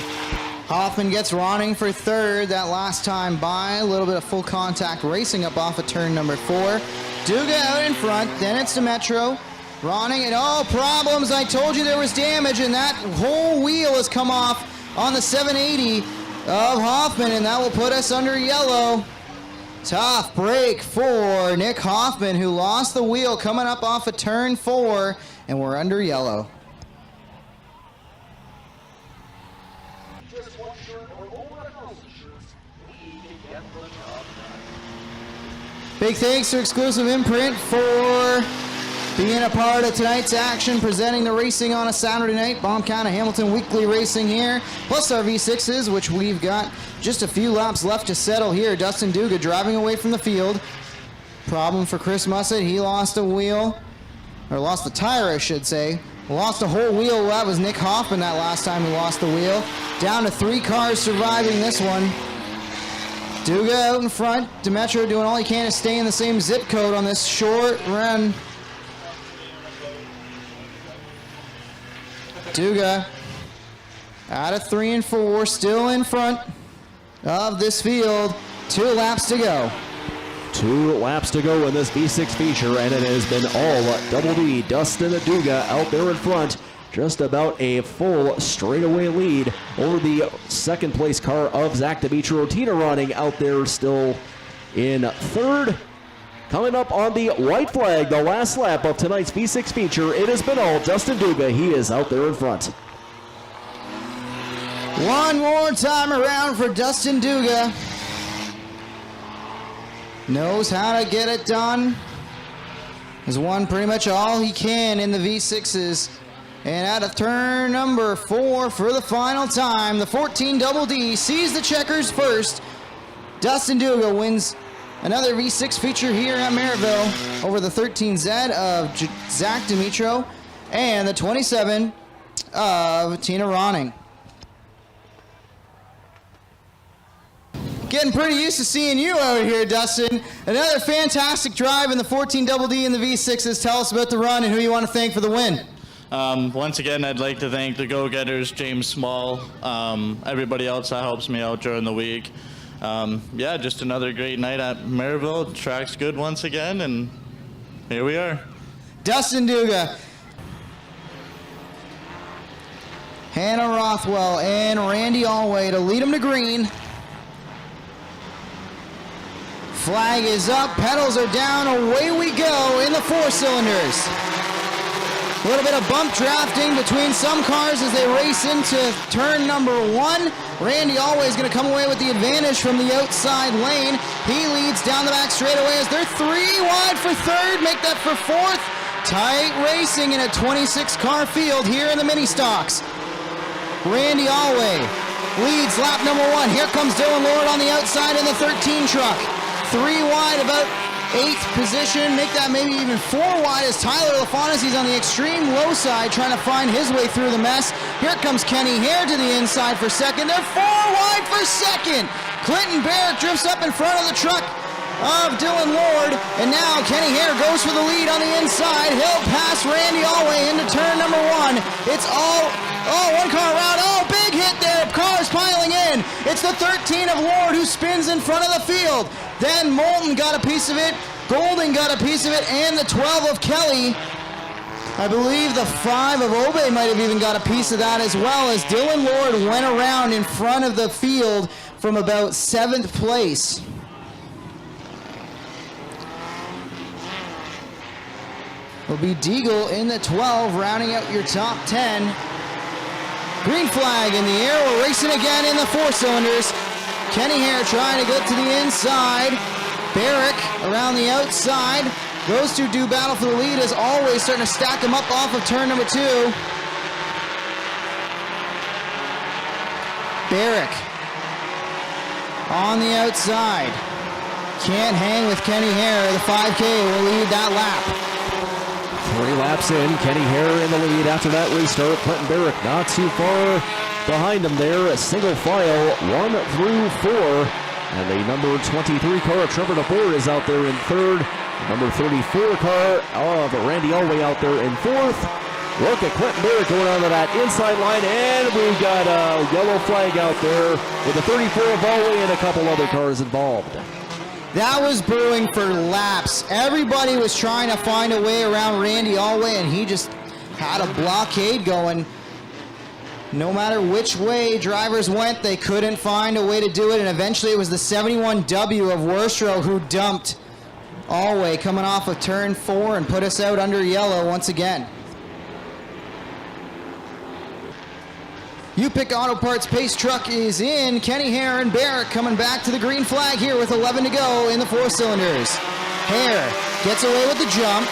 Hoffman gets Ronning for 3rd that last time by. A little bit of full contact racing up off of turn number 4. Duga out in front. Then it's Demetrio. Ronning, and oh, problems. I told you there was damage, and that whole wheel has come off on the 780 of Hoffman, and that will put us under yellow. Tough break for Nick Hoffman, who lost the wheel coming up off of turn 4, and we're under yellow. Big thanks to Exclusive Imprint for being a part of tonight's action, presenting the racing on a Saturday night. Baum County Hamilton weekly racing here, plus our V6s, which we've got just a few laps left to settle here. Dustin Duga driving away from the field. Problem for Chris Mussett. He lost a wheel, or lost the tire, I should say. Lost a whole wheel. That was Nick Hoffman that last time he lost the wheel. Down to 3 cars surviving this one. Duga out in front. Demetrio doing all he can to stay in the same zip code on this short run. Duga out of 3 and 4, still in front of this field. 2 laps to go. 2 laps to go in this V6 feature, and it has been all Double D Dustin Duga out there in front. just about a full straightaway lead over the second place car of Zach Dimitro. Tina Ronning out there still in third. Coming up on the white flag, the last lap of tonight's V6 feature, it has been all Justin Duga. He is out there in front. One more time around for Dustin Duga. Knows how to get it done. Has won pretty much all he can in the V6s. And out of turn number 4 for the final time, the 14 Double D sees the checkers first. Dustin Duga wins another V6 feature here at Merrittville over the 13Z of Zach Dimitro and the 27 of Tina Ronning. Getting pretty used to seeing you out here, Dustin. Another fantastic drive in the 14 Double D in the V6s. Tell us about the run and who you want to thank for the win. Once again, I'd like to thank the go-getters, James Small, everybody else that helps me out during the week. Yeah, just another great night at Merrittville. Track's good once again, and here we are. Dustin Duga, Hannah Rothwell, and Randy Allway to lead him to green. Flag is up, pedals are down, away we go in the 4 cylinders. A little bit of bump drafting between some cars as they race into turn number 1. Randy Allway is going to come away with the advantage from the outside lane. He leads down the back straightaway as they're 3 wide for third, make that for 4th. Tight racing in a 26-car field here in the mini stocks. Randy Allway leads lap number 1. Here comes Dylan Lord on the outside in the 13 truck. 3 wide, about 8th position, make that maybe even 4 wide as Tyler LaFontasy's on the extreme low side trying to find his way through the mess. Here comes Kenny Hare to the inside for second. They're 4 wide for second. Clinton Barrett drifts up in front of the truck of Dylan Lord, and now Kenny Hare goes for the lead on the inside. He'll pass Randy Allway into turn number 1. It's all, 1 car around. Oh, big hit there. Cars piling in. It's the 13 of Lord who spins in front of the field. Then Moulton got a piece of it, Golding got a piece of it, and the 12 of Kelly. I believe the 5 of Obe might have even got a piece of that as well, as Dylan Lord went around in front of the field from about 7th place. It'll be Deagle in the 12, rounding out your top 10. Green flag in the air, we're racing again in the 4 cylinders. Kenny Hare trying to get to the inside. Barrick around the outside. Those two do battle for the lead as always, starting to stack them up off of turn number 2. Barrick on the outside. Can't hang with Kenny Hare. The 5K will lead that lap. 3 laps in, Kenny Hare in the lead after that restart. Clinton Barrick not too far behind him there, a single file, 1 through 4. And the number 23 car, Trevor DeBoer, is out there in third. Number 34 car of Randy Allway out there in 4th. Look at Clinton Barrett going onto that inside line, and we've got a yellow flag out there with the 34 of Allway and a couple other cars involved. That was brewing for laps. Everybody was trying to find a way around Randy Allway, and he just had a blockade going. No matter which way drivers went, they couldn't find a way to do it, and eventually it was the 71W of Worstrow who dumped Allway coming off of turn 4 and put us out under yellow once again. U-Pick Auto Parts Pace Truck is in. Kenny Hare and Barrett coming back to the green flag here with 11 to go in the 4 cylinders. Hare gets away with the jump.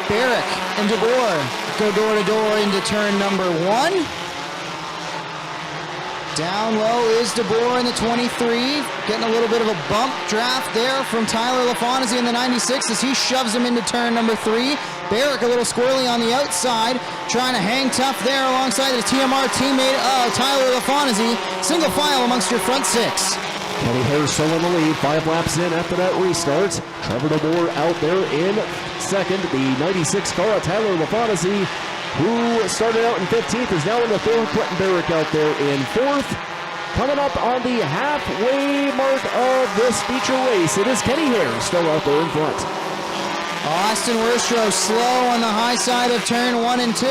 Barrett and DeBoer go door to door into turn number 1. Down low is DeBoer in the 23, getting a little bit of a bump draft there from Tyler LaFontazy in the 96 as he shoves him into turn number 3. Barrick a little squirrely on the outside, trying to hang tough there alongside the TMR teammate Tyler LaFontazy. Single file amongst your front 6. Kenny Hare still in the lead, 5 laps in after that restart. Trevor DeBoer out there in second. The 96 car, Tyler LaFontazy, who started out in 15th, is now in the 3rd. Clinton Barrick out there in 4th. Coming up on the halfway mark of this feature race, it is Kenny Hare still out there in front. Austin Worstrow slow on the high side of turn 1 and 2,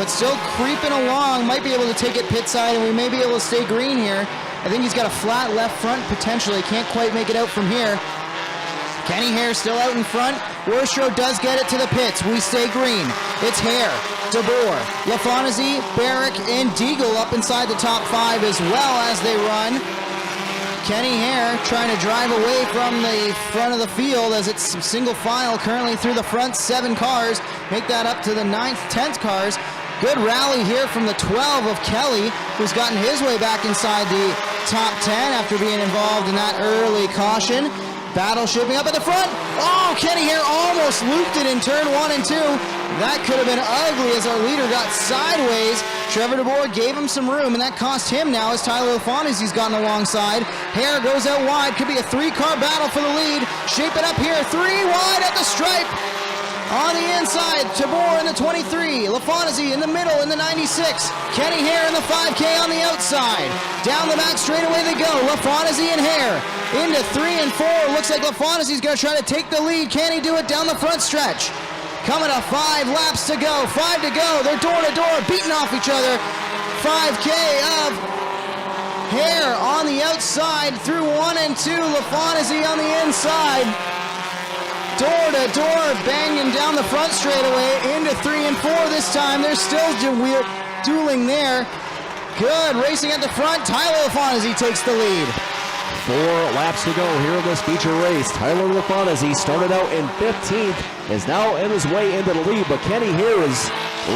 but still creeping along. Might be able to take it pit side, and we may be able to stay green here. I think he's got a flat left front potentially. Can't quite make it out from here. Kenny Hare still out in front. Worstrow does get it to the pits. We stay green. It's Hare, DeBoer, LaFontaine, Barrick, and Deagle up inside the top 5 as well as they run. Kenny Hare trying to drive away from the front of the field as it's single file currently through the front 7 cars. Make that up to the 9th, 10th cars. Good rally here from the 12 of Kelly, who's gotten his way back inside the top 10 after being involved in that early caution. Battle shipping up at the front. Oh, Kenny Hare almost looped it in turn 1 and 2. That could have been ugly as our leader got sideways. Trevor DeBoer gave him some room, and that cost him now as Tyler LaFontain's gotten alongside. Hare goes out wide. Could be a 3-car battle for the lead. Shape it up here. 3 wide at the stripe. On the inside, DeBoer in the 23. LaFontaine in the middle in the 96. Kenny Hare in the 5K on the outside. Down the back straightaway they go. LaFontaine and Hare into 3 and 4. Looks like LaFontaine's going to try to take the lead. Can he do it down the front stretch? Coming up, 5 laps to go. 5 to go. They're door to door, beating off each other. 5K of Hare on the outside through 1 and 2. LaFontaine on the inside. Door to door, banging down the front straightaway into 3 and 4 this time. They're still dueling there. Good racing at the front. Tyler LaFontaine takes the lead. 4 laps to go here in this feature race. Tyler LaFontaine started out in 15th, is now in his way into the lead, but Kenny Hare is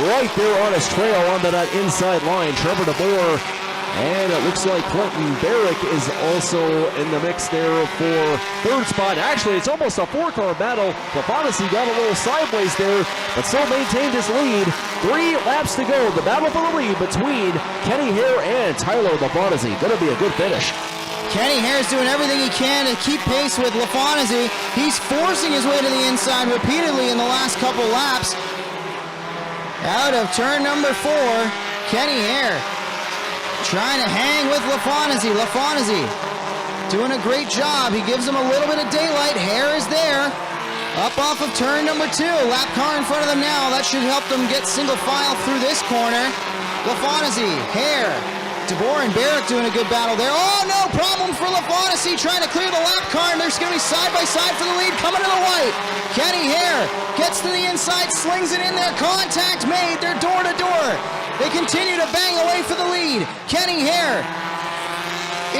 right there on his trail onto that inside line. Trevor DeBoer, and it looks like Clinton Barrick is also in the mix there for 3rd spot. Actually, it's almost a 4-car battle. LaFontaine got a little sideways there, but still maintained his lead. 3 laps to go. The battle for the lead between Kenny Hare and Tyler LaFontaine. Going to be a good finish. Kenny Hare's doing everything he can to keep pace with LaFontaine. He's forcing his way to the inside repeatedly in the last couple laps. Out of turn number 4, Kenny Hare trying to hang with LaFontaine. LaFontaine doing a great job. He gives him a little bit of daylight. Hare is there. Up off of turn number 2. Lap car in front of them now. That should help them get single file through this corner. LaFontaine, Hare, DeBoer and Barrick doing a good battle there. Oh, no problem for LaFontaine trying to clear the lap car, and they're going to be side by side for the lead coming to the white. Kenny Hare gets to the inside, slings it in there. Contact made. They're door to door. They continue to bang away for the lead. Kenny Hare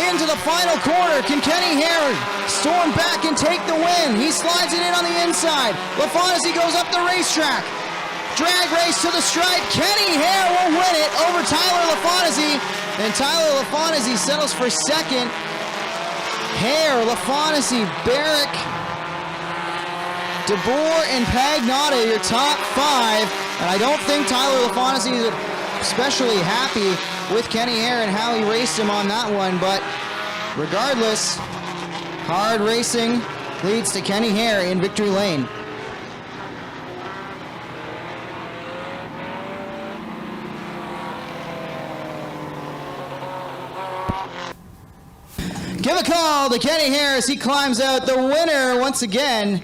into the final quarter. Can Kenny Hare storm back and take the win? He slides it in on the inside. LaFontaine goes up the racetrack. Drag race to the stripe. Kenny Hare will win it over Tyler LaFontaine. And Tyler LaFontaine settles for 2nd. Hare, LaFontaine, Barrick, DeBoer, and Pagnotta, your top 5. And I don't think Tyler LaFontaine is especially happy with Kenny Hare and how he raced him on that one. But regardless, hard racing leads to Kenny Hare in victory lane. Give a call to Kenny Hare as he climbs out the winner once again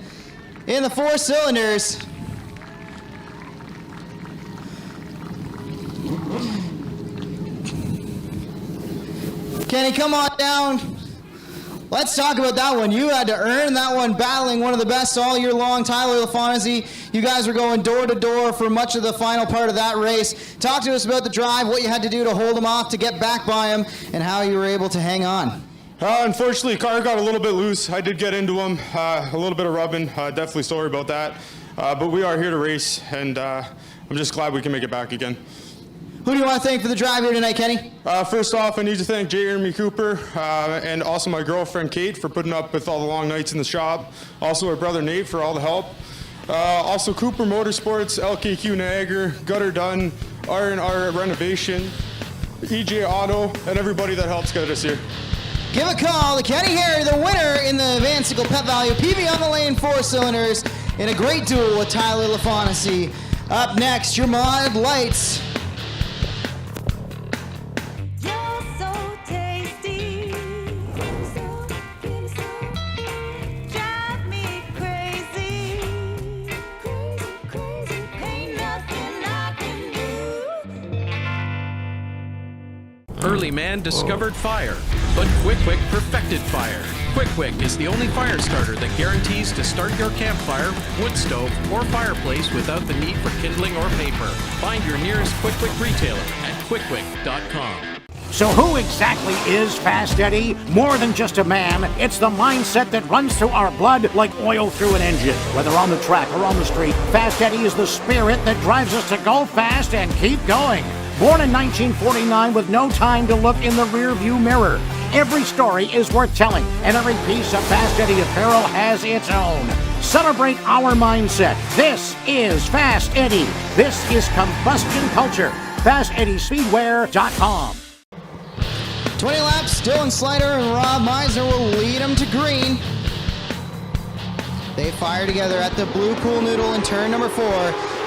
in the 4 cylinders. Kenny, come on down. Let's talk about that one. You had to earn that one, battling one of the best all year long, Tyler LaFontaine. You guys were going door to door for much of the final part of that race. Talk to us about the drive, what you had to do to hold him off, to get back by him, and how you were able to hang on. Unfortunately, car got a little bit loose. I did get into him, a little bit of rubbing. Definitely sorry about that. But we are here to race, and I'm just glad we can make it back again. Who do you want to thank for the drive here tonight, Kenny? First off, I need to thank Jeremy Cooper and also my girlfriend Kate for putting up with all the long nights in the shop. Also our brother Nate for all the help. Also Cooper Motorsports, LKQ Niagara, Gutter Dunn, R&R Renovation, EJ Auto, and everybody that helps get us here. Give a call to Kenny Hare, the winner in the Van Sickle Pet Value PB on the Lane 4 cylinders in a great duel with Tyler LaFontaine. Up next, your Mod Lights. Early man discovered fire, but Quick perfected fire. Quick is the only fire starter that guarantees to start your campfire, wood stove, or fireplace without the need for kindling or paper. Find your nearest Quick retailer at quickquick.com. So who exactly is Fast Eddie? More than just a man, it's the mindset that runs through our blood like oil through an engine. Whether on the track or on the street, Fast Eddie is the spirit that drives us to go fast and keep going. Born in 1949 with no time to look in the rearview mirror. Every story is worth telling, and every piece of Fast Eddie apparel has its own. Celebrate our mindset. This is Fast Eddie. This is combustion culture. FastEddieSpeedway.com. 20 laps, Dylan Slider and Rob Meisner will lead them to green. They fire together at the Blue Pool Noodle in turn number 4.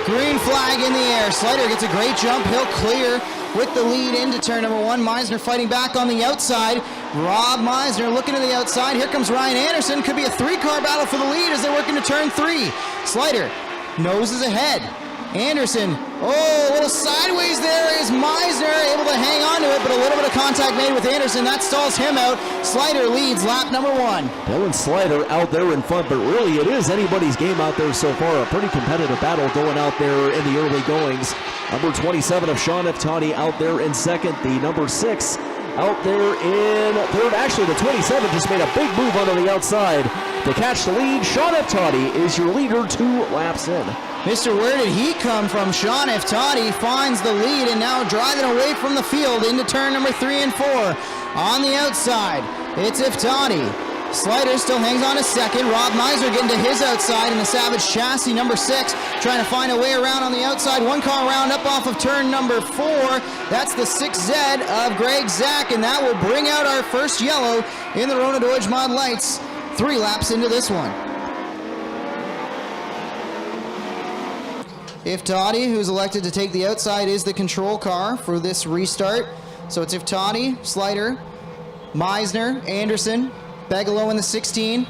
Green flag in the air. Slider gets a great jump. He'll clear with the lead into turn number 1. Meisner fighting back on the outside. Rob Meisner looking to the outside. Here comes Ryan Anderson. Could be a 3-car battle for the lead as they work into turn 3. Slider noses ahead. Anderson, a little sideways there is Meisner, able to hang on to it, but a little bit of contact made with Anderson. That stalls him out. Slider leads lap number 1. Dylan Slider out there in front, but really it is anybody's game out there so far. A pretty competitive battle going out there in the early goings. Number 27 of Sean F. Toddy out there in second. The number 6 out there in third. Actually, the 27 just made a big move onto the outside to catch the lead. Sean F. Toddy is your leader 2 laps in. Mr. Where did he come from? Sean F. Toddy finds the lead and now driving away from the field into turn number 3 and 4. On the outside, it's F. Toddy. Slider still hangs on a second. Rob Meisner getting to his outside in the Savage Chassis, number 6, trying to find a way around on the outside. 1 car round up off of turn number 4. That's the 6Z of Greg Zach, and that will bring out our first yellow in the Rona Deutsch Mod Lights. 3 laps into this one. If Toddy, who's elected to take the outside, is the control car for this restart. So it's If Toddy, Slider, Meisner, Anderson, Begalow in the 16,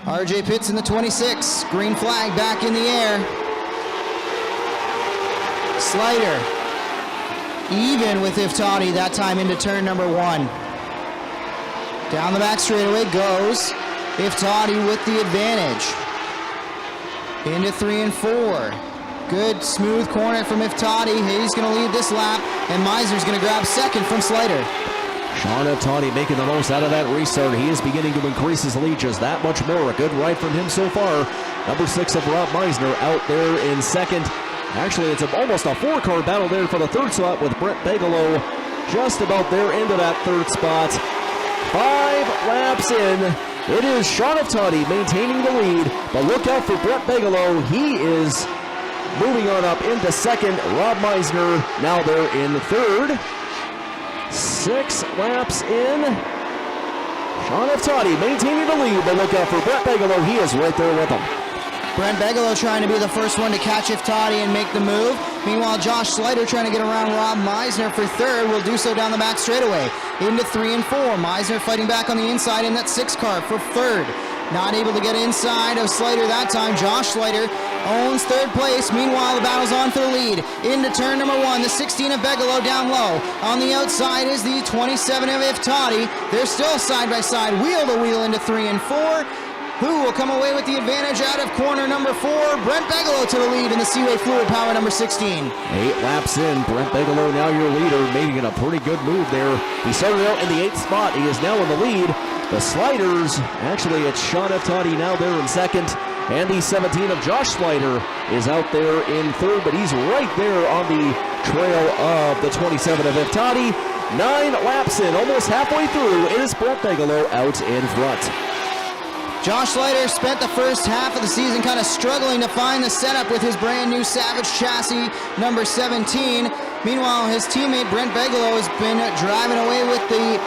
RJ Pitts in the 26. Green flag back in the air. Slider even with If Toddy that time into turn number 1. Down the back straightaway goes If Toddy with the advantage. Into 3 and 4. Good smooth corner from If Toddy. He's going to lead this lap, and Meisner's going to grab second from Slider. Sean F. Toddy making the most out of that restart. He is beginning to increase his lead just that much more. A good ride from him so far. Number 6 of Rob Meisner out there in second. Actually, it's almost a 4-car battle there for the third spot with Brent Begalow just about there into that third spot. 5 laps in. It is Sean F. Toddy maintaining the lead, but look out for Brent Begalow. He is moving on up into second. Rob Meisner now there in third. 6 laps in. Sean F. Toddy maintaining the lead, but look out for Brent Begalow. He is right there with him. Brent Begalow trying to be the first one to catch If Toddy and make the move. Meanwhile, Josh Slider trying to get around Rob Meisner for third. Will do so down the back straightaway. Into 3 and 4. Meisner fighting back on the inside in that 6 car for third. Not able to get inside of Slider that time. Josh Slider owns third place. Meanwhile, the battle's on for the lead. Into turn number 1, the 16 of Begalow down low. On the outside is the 27 of If Toddy. They're still side by side, wheel to wheel into 3 and 4. Who will come away with the advantage out of corner number 4? Brent Begalow to the lead in the Seaway Fluid Power number 16. 8 laps in. Brent Begalow now your leader, making a pretty good move there. He started out in the 8th spot. He is now in the lead. The Sliders, actually it's Sean F. Toddy now there in second. And the 17 of Josh Slider is out there in third, but he's right there on the trail of the 27 of If Toddy. 9 laps in, almost halfway through. It is Brent Begalow out in front. Josh Slider spent the first half of the season kind of struggling to find the setup with his brand new Savage Chassis number 17. Meanwhile, his teammate Brent Begalow has been driving away with the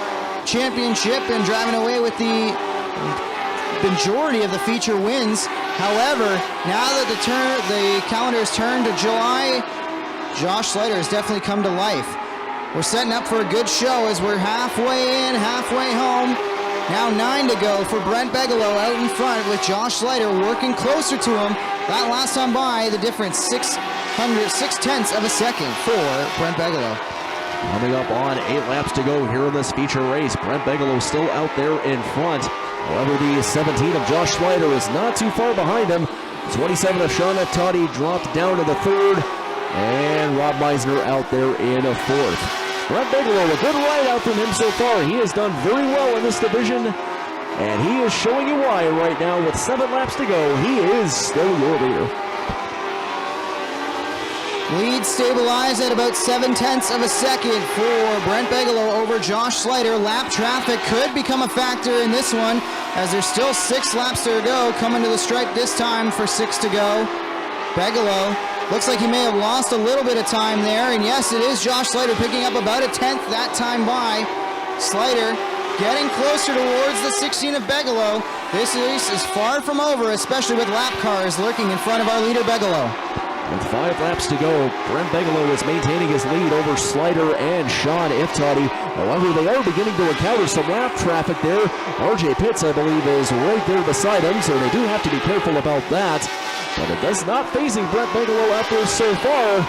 championship and driving away with the majority of the feature wins. However, now that the calendar has turned to July, Josh Slider has definitely come to life. We're setting up for a good show as we're halfway in, halfway home. Now 9 to go for Brent Begalow out in front with Josh Slider working closer to him. That last time by, the difference 0.6 of a second for Brent Begalow. Coming up on 8 laps to go here in this feature race. Brent Bigelow still out there in front. However, the 17 of Josh Slider is not too far behind him. 27 of Sean Toddy dropped down to the 3rd. And Rob Meisner out there in a 4th. Brent Bigelow, a good ride out from him so far. He has done very well in this division. And he is showing you why right now with 7 laps to go. He is still your leader. Lead stabilized at about 0.7 of a second for Brent Bigelow over Josh Slider. Lap traffic could become a factor in this one as there's still 6 laps to go. Coming to the stripe this time for 6 to go. Bigelow looks like he may have lost a little bit of time there. And yes, it is Josh Slider picking up about 1/10 that time by. Slider getting closer towards the 16 of Bigelow. This race is far from over, especially with lap cars lurking in front of our leader Bigelow. With 5 laps to go, Brent Bigelow is maintaining his lead over Slider and Sean Iftati. However, they are beginning to encounter some lap traffic there. RJ Pitts, I believe, is right there beside him, so they do have to be careful about that. But it does not phasing Brent Bigelow out there so far.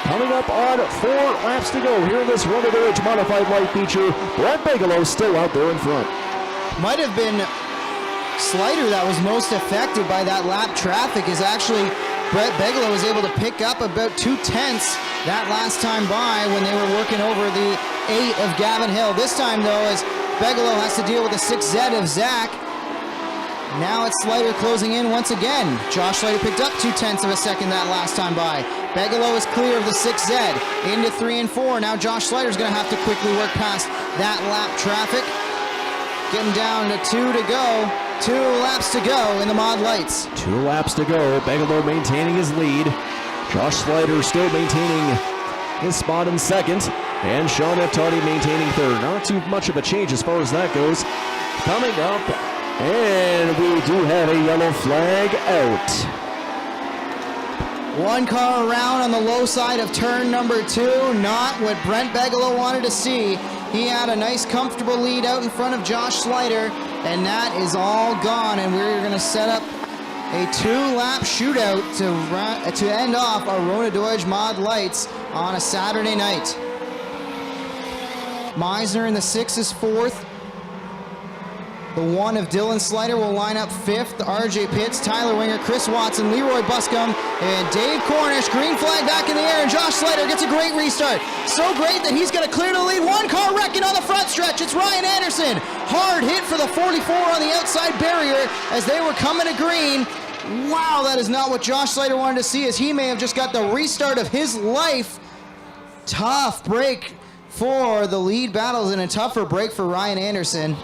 Coming up on 4 laps to go here in this Run of the Ridge Modified Light feature. Brent Bigelow still out there in front. Might have been Slider that was most affected by that lap traffic. Is actually Brent Bigelow was able to pick up about 2/10 that last time by when they were working over the 8 of Gavin Hill. This time, though, as Bigelow has to deal with the 6Z of Zach. Now it's Slider closing in once again. Josh Slider picked up 0.2 of a second that last time by. Bigelow is clear of the 6Z into 3 and 4. Now Josh Slider's going to have to quickly work past that lap traffic. Getting down to 2 to go. 2 laps to go in the mod lights. 2 laps to go. Bigelow maintaining his lead. Josh Slider still maintaining his spot in 2nd. And Sean Toddy maintaining 3rd. Not too much of a change as far as that goes. Coming up, and we do have a yellow flag out. 1 car around on the low side of turn number 2. Not what Brent Bigelow wanted to see. He had a nice comfortable lead out in front of Josh Slider, and that is all gone, and we're going to set up a 2-lap shootout to end off our Rona Deutsch Mod Lights on a Saturday night. Meisner in the 6 is 4th. The 1 of Dylan Slider will line up 5th. RJ Pitts, Tyler Winger, Chris Watson, Leroy Buscombe, and Dave Cornish. Green flag back in the air, and Josh Slider gets a great restart. So great that he's going to clear the lead. 1 car wrecking on the front stretch. It's Ryan Anderson. Hard hit for the 44 on the outside barrier as they were coming to green. Wow, that is not what Josh Slider wanted to see, as he may have just got the restart of his life. Tough break for the lead battles and a tougher break for Ryan Anderson.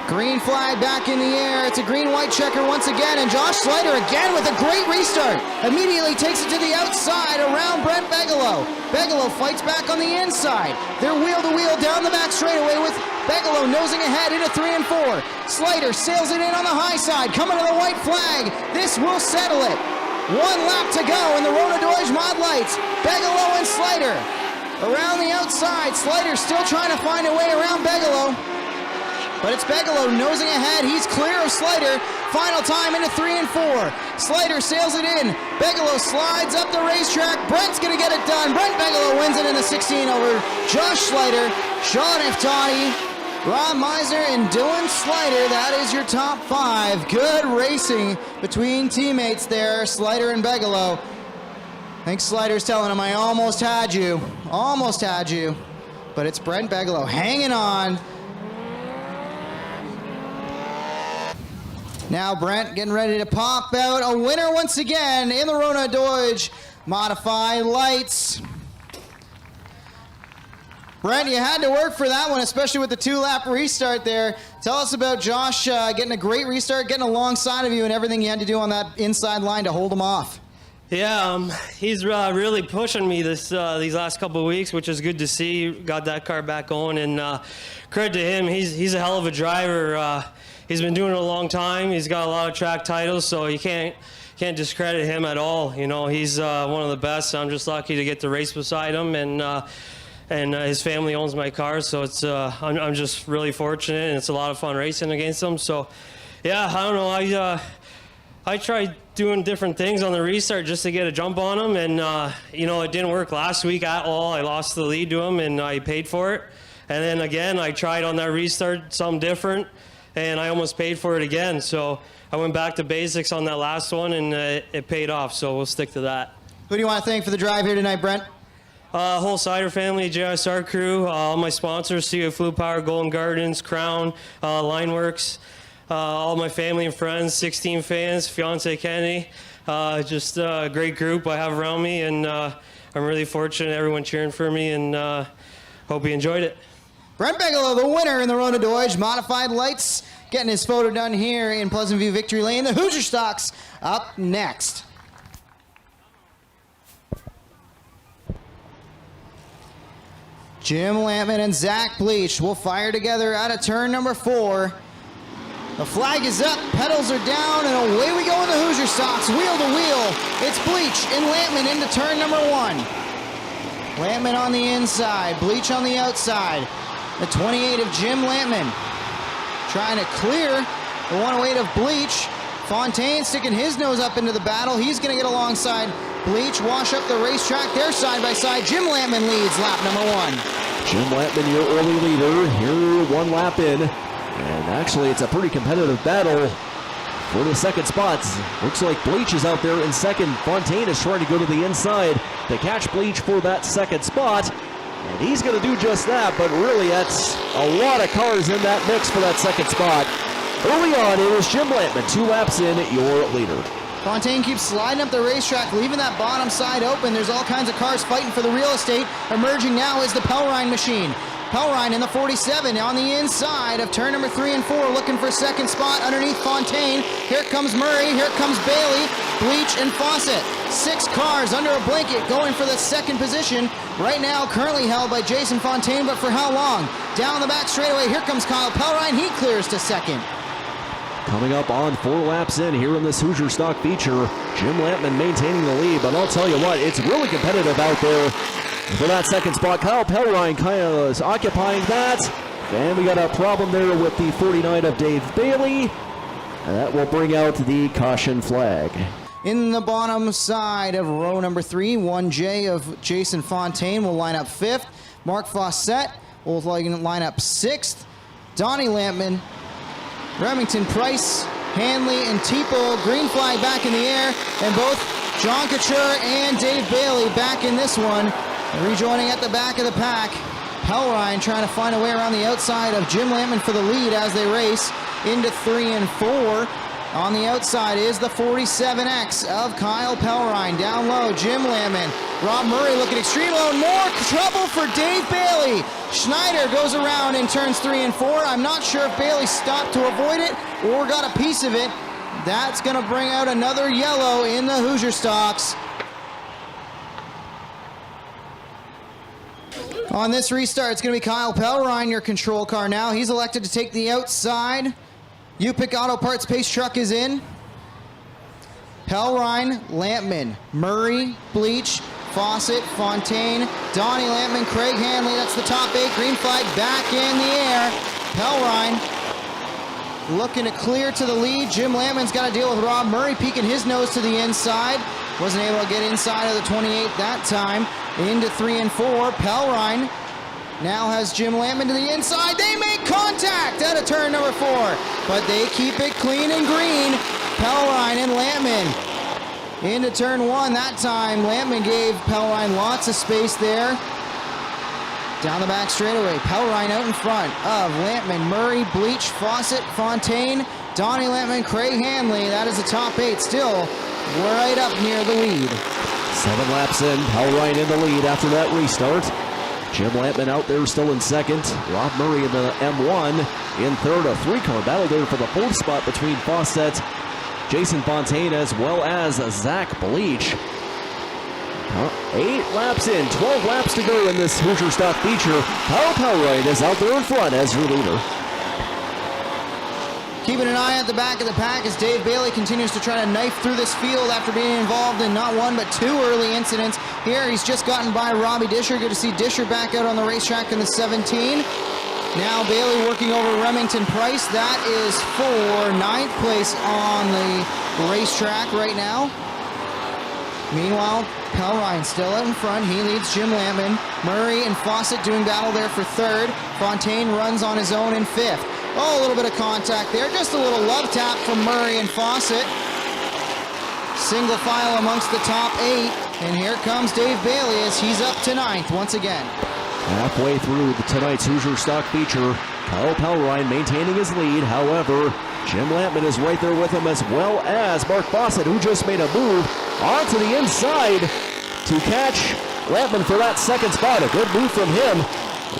Green flag back in the air. It's a green-white checker once again, and Josh Slider again with a great restart. Immediately takes it to the outside around Brent Bigelow. Bigelow fights back on the inside. They're wheel-to-wheel down the back straightaway with Bigelow nosing ahead into 3 and 4. Slider sails it in on the high side, coming to the white flag. This will settle it. 1 lap to go in the Rona Deutsch Mod Lights. Bigelow and Slider around the outside. Slider still trying to find a way around Bigelow. But it's Bigelow nosing ahead. He's clear of Slider. Final time into 3 and 4. Slider sails it in. Bigelow slides up the racetrack. Brent's going to get it done. Brent Bigelow wins it in the 16 over Josh Slider, Sean Iftati, Rob Meisner, and Dylan Slider. That is your top 5. Good racing between teammates there, Slider and Bigelow. I think Slider's telling him, I almost had you. Almost had you. But it's Brent Bigelow hanging on. Now Brent getting ready to pop out a winner once again in the Rona Deutsch Modified Lights. Brent, you had to work for that one, especially with the 2-lap restart there. Tell us about Josh getting a great restart, getting alongside of you, and everything you had to do on that inside line to hold him off. Yeah, he's really pushing me these last couple of weeks, which is good to see. Got that car back going, and credit to him. He's a hell of a driver. He's been doing it a long time. He's got a lot of track titles, so you can't discredit him at all. You know, he's one of the best. I'm just lucky to get to race beside him, and his family owns my car, so it's I'm just really fortunate, and it's a lot of fun racing against him. So, yeah, I don't know. I tried doing different things on the restart just to get a jump on him, and you know, it didn't work last week at all. I lost the lead to him, and I paid for it. And then again, I tried on that restart something different, and I almost paid for it again. So I went back to basics on that last one, and it paid off. So we'll stick to that. Who do you want to thank for the drive here tonight, Brent? Whole Cider family, JSR crew, all my sponsors, CU Fluid Power, Golden Gardens, Crown, Lineworks, all my family and friends, 16 fans, fiance Kennedy, just a great group I have around me, and I'm really fortunate, everyone cheering for me, and hope you enjoyed it. Brent Bigelow, the winner in the Rona Dodge Modified Lights, getting his photo done here in Pleasant View Victory Lane. The Hoosier Stocks up next. Jim Lampman and Zach Bleach will fire together out of turn number 4. The flag is up, pedals are down, and away we go in the Hoosier Stocks, wheel to wheel. It's Bleach and Lampman into turn number 1. Lampman on the inside, Bleach on the outside. The 28 of Jim Lampman trying to clear the 108 of Bleach. Fontaine sticking his nose up into the battle. He's going to get alongside Bleach, wash up the racetrack. They're side by side. Jim Lampman leads lap number 1. Jim Lampman, your early leader, here 1 lap in. And actually, it's a pretty competitive battle for the second spots. Looks like Bleach is out there in second. Fontaine is trying to go to the inside to catch Bleach for that second spot. And he's going to do just that, but really that's a lot of cars in that mix for that second spot. Early on, it was Jim Lampman, 2 laps in, your leader. Fontaine keeps sliding up the racetrack, leaving that bottom side open. There's all kinds of cars fighting for the real estate. Emerging now is the Pellrine machine. Pellrine in the 47 on the inside of turn number 3 and 4, looking for second spot underneath Fontaine. Here comes Murray, here comes Bailey, Bleach, and Fawcett. 6 cars under a blanket going for the second position. Right now, currently held by Jason Fontaine, but for how long? Down the back straightaway, here comes Kyle Pellrine. He clears to second. Coming up on 4 laps in here in this Hoosier Stock feature, Jim Lampman maintaining the lead, but I'll tell you what, it's really competitive out there for that second spot. Kyle Pellrine kind of is occupying that, and we got a problem there with the 49 of Dave Bailey, and that will bring out the caution flag. In the bottom side of row number 3, 1J of Jason Fontaine will line up 5th. Mark Fawcett will line up 6th. Donnie Lampman, Remington Price, Hanley, and Tipo. Green flag back in the air, and both John Couture and Dave Bailey back in this one. Rejoining at the back of the pack, Pellrine trying to find a way around the outside of Jim Lampman for the lead as they race into 3 and 4. On the outside is the 47X of Kyle Pellrine. Down low, Jim Lampman. Rob Murray looking extreme low. More trouble for Dave Bailey. Schneider goes around in turns 3 and 4. I'm not sure if Bailey stopped to avoid it or got a piece of it. That's going to bring out another yellow in the Hoosier Stocks. On this restart, it's going to be Kyle Pellrine, your control car now. He's elected to take the outside. U-Pick Auto Parts Pace Truck is in. Pellrine, Lampman, Murray, Bleach, Fawcett, Fontaine, Donnie Lampman, Craig Hanley. That's the top 8. Green flag back in the air. Pellrine looking to clear to the lead. Jim Lampman's got to deal with Rob Murray peeking his nose to the inside. Wasn't able to get inside of the 28 that time. Into 3 and 4. Pellrine now has Jim Lampman to the inside. They make contact out of turn number 4, but they keep it clean and green. Pellrine and Lampman into turn 1 that time. Lampman gave Pellrine lots of space there. Down the back straightaway, Pellrine out in front of Lampman, Murray, Bleach, Fawcett, Fontaine, Donnie Lampman, Craig Hanley. That is the top 8 still right up near the lead. 7 laps in, Pellrine in the lead after that restart. Jim Lampman out there still in second. Rob Murray in the M1 in third. A 3-car battle there for the 4th spot between Fawcett, Jason Fontaine, as well as Zach Bleach. 8 laps in, 12 laps to go in this Hoosier Stock feature. Kyle Pellrine is out there in front as your leader. Keeping an eye at the back of the pack as Dave Bailey continues to try to knife through this field after being involved in not 1 but 2 early incidents. Here he's just gotten by Robbie Disher. Good to see Disher back out on the racetrack in the 17. Now Bailey working over Remington Price. That is for 9th place on the racetrack right now. Meanwhile, Pelrine still out in front. He leads Jim Lampman. Murray and Fawcett doing battle there for third. Fontaine runs on his own in fifth. Oh, a little bit of contact there. Just a little love tap from Murray and Fawcett. Single file amongst the top 8. And here comes Dave Bailey as he's up to 9th once again. Halfway through tonight's Hoosier Stock feature, Kyle Pelrine maintaining his lead. However, Jim Lampman is right there with him, as well as Mark Fawcett, who just made a move onto the inside to catch Lampman for that second spot. A good move from him.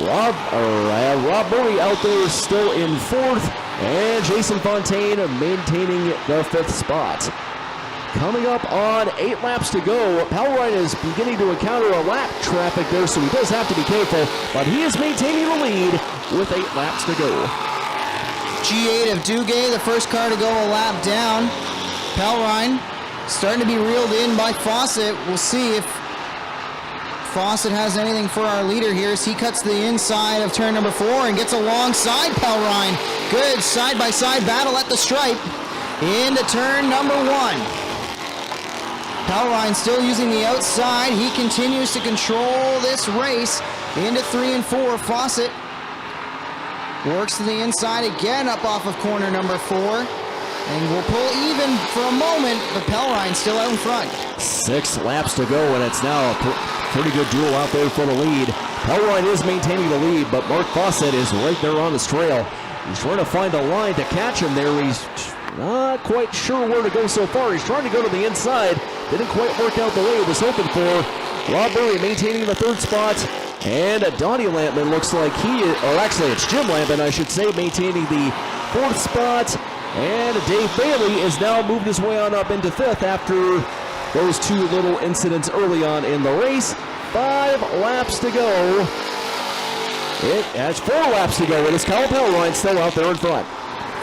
Rob Murray out there still in 4th, and Jason Fontaine maintaining the 5th spot. Coming up on 8 laps to go, Pelrine is beginning to encounter a lap traffic there, so he does have to be careful, but he is maintaining the lead with 8 laps to go. G8 of Duguay, the first car to go a lap down. Pelrine starting to be reeled in by Fawcett. We'll see if Fawcett has anything for our leader here as he cuts the inside of turn number 4 and gets alongside Pelrine. Good side-by-side battle at the stripe into turn number 1. Pelrine still using the outside. He continues to control this race into 3 and 4. Fawcett works to the inside again up off of corner number 4. And will pull even for a moment, but Pelrine still out in front. 6 laps to go, and it's now a pretty good duel out there for the lead. Pelrine is maintaining the lead, but Mark Fawcett is right there on his trail. He's trying to find a line to catch him there. He's not quite sure where to go so far. He's trying to go to the inside. Didn't quite work out the way he was hoping for. Rob Murray maintaining the 3rd spot. And Donnie Lampman looks like or actually it's Jim Lampman, I should say, maintaining the 4th spot. And Dave Bailey is now moved his way on up into 5th after those 2 little incidents early on in the race. 5 laps to go. It has 4 laps to go, and it's Kyle Pelrine still out there in front.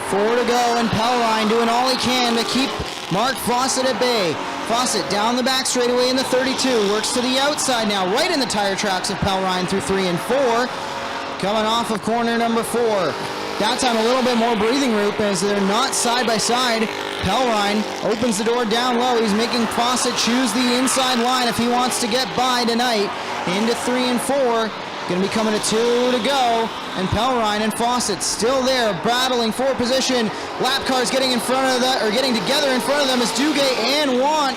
4 to go, and Pelrine doing all he can to keep Mark Fawcett at bay. Fawcett down the back straightaway in the 32, works to the outside now, right in the tire tracks of Pelrine through 3 and 4. Coming off of corner number 4. That time a little bit more breathing room as they're not side by side. Pelrine opens the door down low. He's making Fawcett choose the inside line if he wants to get by tonight. Into 3 and 4. Going to be coming to 2 to go. And Pelrine and Fawcett still there, battling for position. Lap cars getting in front of that, or getting together in front of them is Duguay and Want.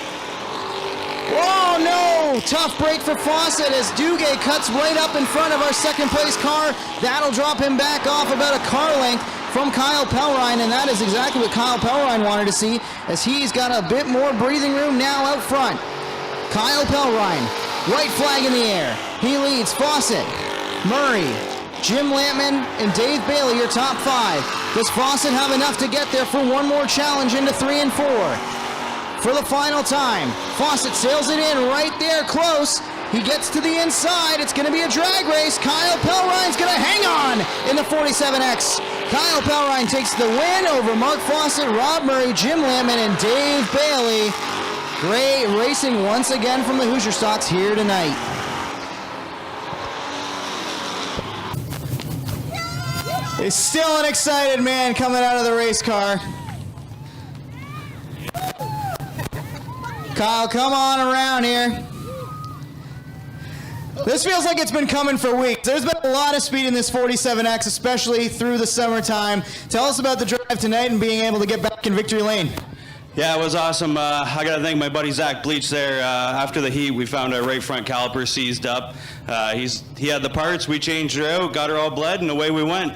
Oh no! Tough break for Fawcett as Duguay cuts right up in front of our 2nd place car. That'll drop him back off about a car length from Kyle Pelrine, and that is exactly what Kyle Pelrine wanted to see, as he's got a bit more breathing room now out front. Kyle Pelrine, white flag in the air. He leads Fawcett, Murray, Jim Lampman, and Dave Bailey are top 5. Does Fawcett have enough to get there for one more challenge into 3 and 4? For the final time, Fawcett sails it in right there close. He gets to the inside. It's going to be a drag race. Kyle Pelrine's going to hang on in the 47X. Kyle Pelrine takes the win over Mark Fawcett, Rob Murray, Jim Lampman, and Dave Bailey. Great racing once again from the Hoosier Stocks here tonight. He's still an excited man coming out of the race car. Kyle, come on around here. This feels like it's been coming for weeks. There's been a lot of speed in this 47X, especially through the summertime. Tell us about the drive tonight and being able to get back in victory lane. Yeah, it was awesome. I got to thank my buddy Zach Bleach there. After the heat, we found our right front caliper seized up. He had the parts. We changed her out, got her all bled, and away we went.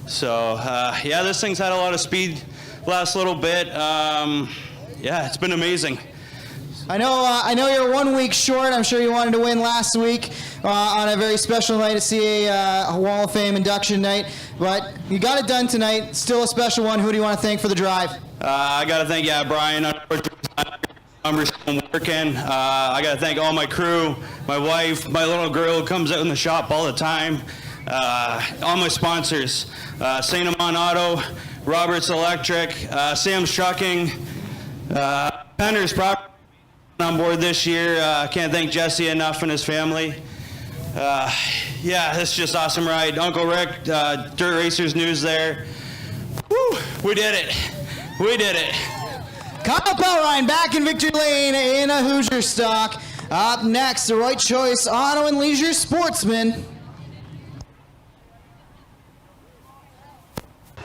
So, yeah, this thing's had a lot of speed last little bit. Yeah, it's been amazing. I know you're 1 week short. I'm sure you wanted to win last week on a very special night, a CA Wall of Fame induction night. But you got it done tonight. Still a special one. Who do you want to thank for the drive? I got to thank, Brian. Numbers working. I got to thank all my crew, my wife, my little girl who comes out in the shop all the time. All my sponsors, St. Amand Auto, Roberts Electric, Sam's Trucking, Penner's Property on board this year. Can't thank Jesse enough and his family. Yeah, this is just awesome ride. Uncle Rick, Dirt Racers News there. Woo, we did it. We did it. Kyle Pelrine back in victory lane in a Hoosier stock. Up next, the Right Choice Auto and Leisure Sportsman.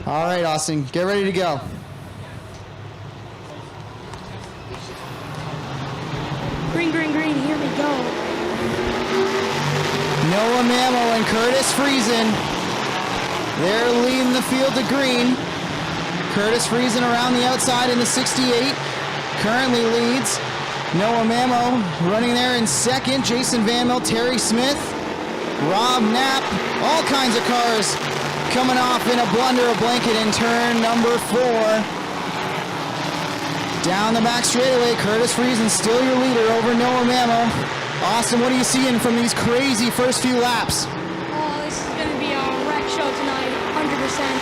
All right, Austin, get ready to go. Green, green, green, here we go. Noah Mammo and Curtis Friesen. They're leading the field to green. Curtis Friesen around the outside in the 68. Currently leads. Noah Mammo running there in second. Jason Van Mill, Terry Smith, Rob Knapp. All kinds of cars coming off in a blunder, a blanket in turn number 4. Down the back straightaway, Curtis Friesen still your leader over Noah Mammo. Austin, what are you seeing from these crazy first few laps? Oh, this is going to be a wreck show tonight, 100%.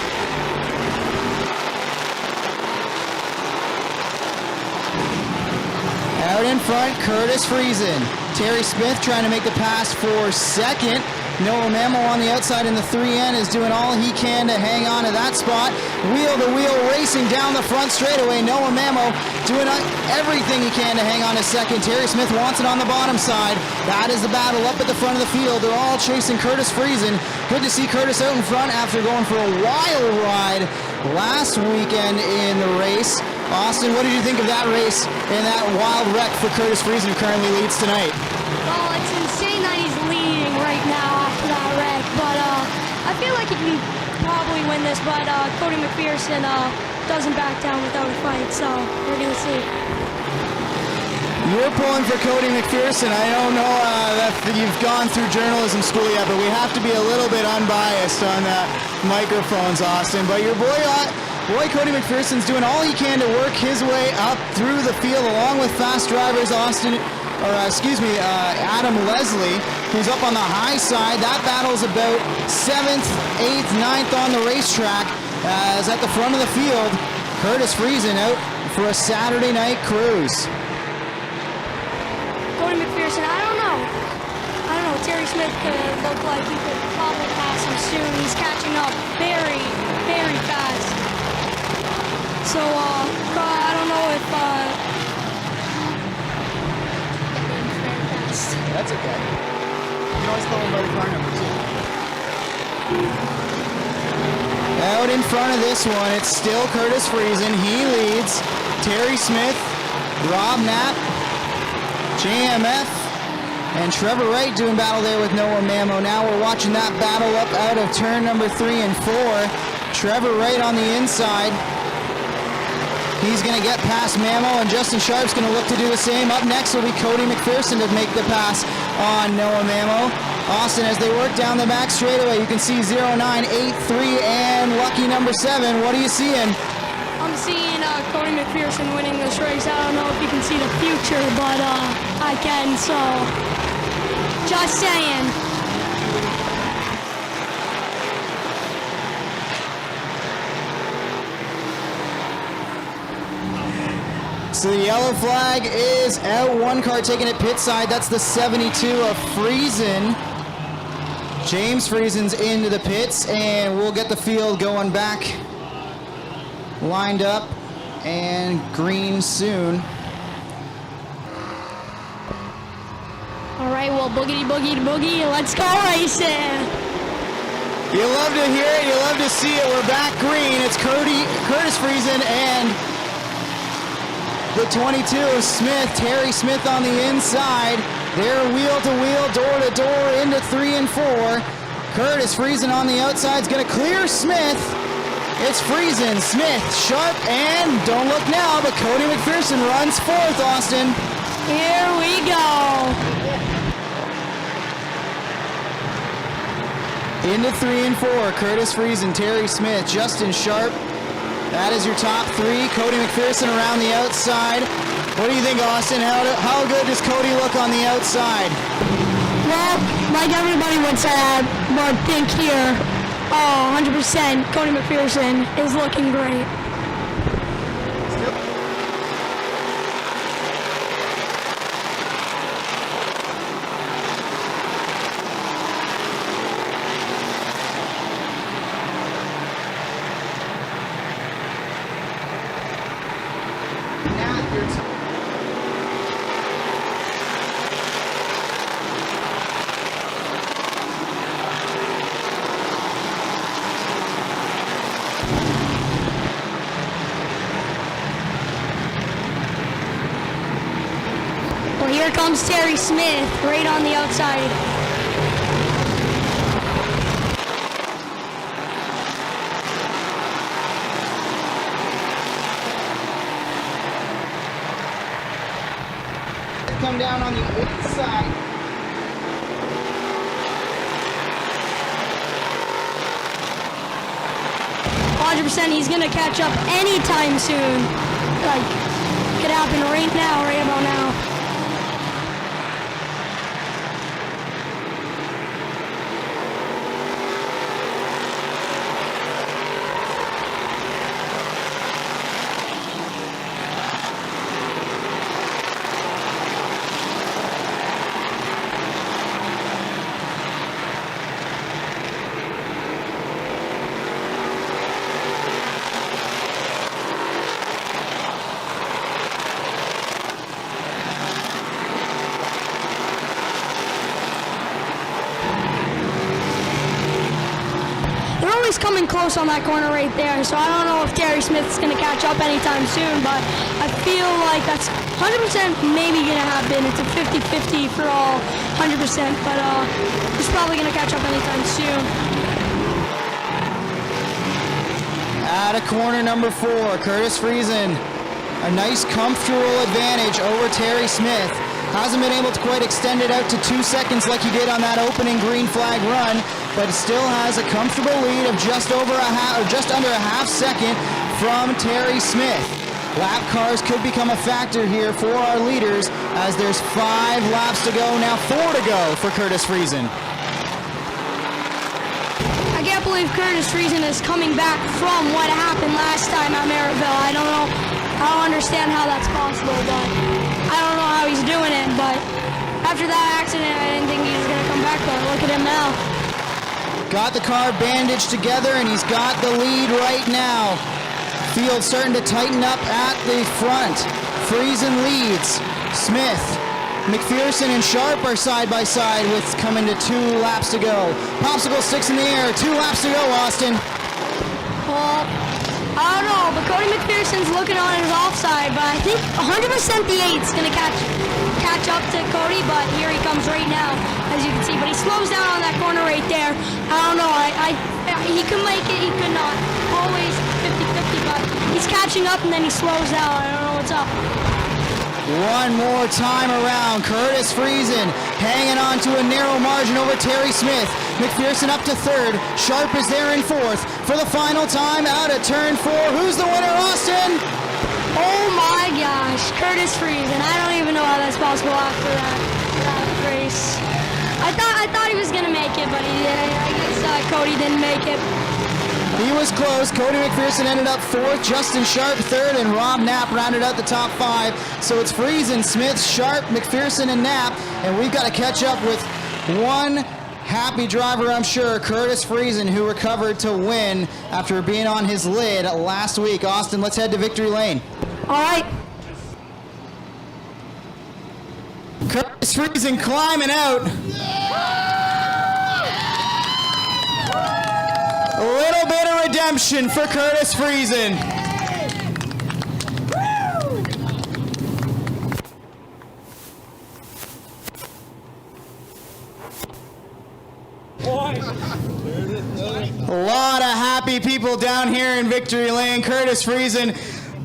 Out in front, Curtis Friesen. Terry Smith trying to make the pass for second. Noah Mammo on the outside in the 3N is doing all he can to hang on to that spot. Wheel to wheel racing down the front straightaway. Noah Mammo doing everything he can to hang on to second. Terry Smith wants it on the bottom side. That is the battle up at the front of the field. They're all chasing Curtis Friesen. Good to see Curtis out in front after going for a wild ride last weekend in the race. Austin, what did you think of that race and that wild wreck for Curtis Friesen, who currently leads tonight? Well, it's insane that he's leading right now after that wreck, but I feel like he can probably win this, but Cody McPherson doesn't back down without a fight, so we're going to see. You're pulling for Cody McPherson. I don't know that you've gone through journalism school yet, but we have to be a little bit unbiased on microphones, Austin. But your boy Cody McPherson's doing all he can to work his way up through the field along with fast drivers Adam Leslie, who's up on the high side. That battle's about 7th, 8th, 9th on the racetrack as at the front of the field, Curtis Friesen out for a Saturday night cruise. Cody McPherson, I don't know. Terry Smith could look like he could probably pass him soon. He's catching up very, very fast. So, I don't know if... That's okay. You can always call him by the car number, too. Out in front of this one, it's still Curtis Friesen. He leads. Terry Smith, Rob Knapp, JMF, and Trevor Wright doing battle there with Noah Mammo. Now we're watching that battle up out of turn number 3 and 4. Trevor Wright on the inside. He's going to get past Mammo, and Justin Sharp's going to look to do the same. Up next will be Cody McPherson to make the pass on Noah Mammo. Austin, as they work down the back straightaway, you can see 0983 and lucky number 7. What are you seeing? I'm seeing Cody McPherson winning this race. I don't know if you can see the future, but I can, so just saying. So the yellow flag is out. One car taking it pit side. That's the 72 of Friesen. James Friesen's into the pits, and we'll get the field going back. Lined up and green soon. All right, well, boogity, boogie, boogie. Let's go racing. You love to hear it. You love to see it. We're back green. It's Curtis Friesen and the 22 of Smith, Terry Smith on the inside. They're wheel to wheel, door to door into 3 and 4. Curtis Friesen on the outside is going to clear Smith. It's Friesen, Smith, Sharp, and don't look now, but Cody McPherson runs 4th, Austin. Here we go. Into 3 and 4, Curtis Friesen, Terry Smith, Justin Sharp. That is your top 3. Cody McPherson around the outside. What do you think, Austin? How good does Cody look on the outside? Well, like everybody would say, but think here. Oh, 100%. Cody McPherson is looking great. Well, here comes Terry Smith right on the outside. Come down on the inside. He's gonna catch up anytime soon. Like, could happen right now, right about now. Coming close on that corner right there, so I don't know if Terry Smith's going to catch up anytime soon, but I feel like that's 100% maybe going to happen. It's a 50-50 for all, 100%, but he's probably going to catch up anytime soon. At a corner number 4, Curtis Friesen, a nice comfortable advantage over Terry Smith. Hasn't been able to quite extend it out to 2 seconds like he did on that opening green flag run, but still has a comfortable lead of just under a half second from Terry Smith. Lap cars could become a factor here for our leaders as there's 5 laps to go, now 4 to go for Curtis Friesen. I can't believe Curtis Friesen is coming back from what happened last time at Merrittville. I don't understand how that's possible, but I don't know how he's doing it, but after that accident, I didn't think he was going to come back, but look at him now. Got the car bandaged together, and he's got the lead right now. Field starting to tighten up at the front. Friesen leads. Smith, McPherson, and Sharp are side by side with coming to 2 laps to go. Popsicle sticks in the air. 2 laps to go, Austin. Well, I don't know, but Cody McPherson's looking on his offside, but I think 100% the 8's going to catch up to Cody, but here he comes right now, as you can see. But he slows down on that corner right there. I don't know, he could make it, he could not. Always 50-50, but he's catching up and then he slows down. I don't know what's up. One more time around. Curtis Friesen hanging on to a narrow margin over Terry Smith. McPherson up to 3rd. Sharp is there in 4th. For the final time out of turn 4. Who's the winner, Austin? Oh my gosh, Curtis Friesen. I don't even know how that's possible after that race. I thought he was going to make it, but I guess Cody didn't make it. He was close. Cody McPherson ended up 4th, Justin Sharp 3rd, and Rob Knapp rounded out the top 5. So it's Friesen, Smith, Sharp, McPherson, and Knapp, and we've got to catch up with one happy driver, I'm sure, Curtis Friesen, who recovered to win after being on his lid last week. Austin, let's head to victory lane. All right. Curtis Friesen climbing out. A little bit of redemption for Curtis Friesen. A lot of happy people down here in victory lane. Curtis Friesen,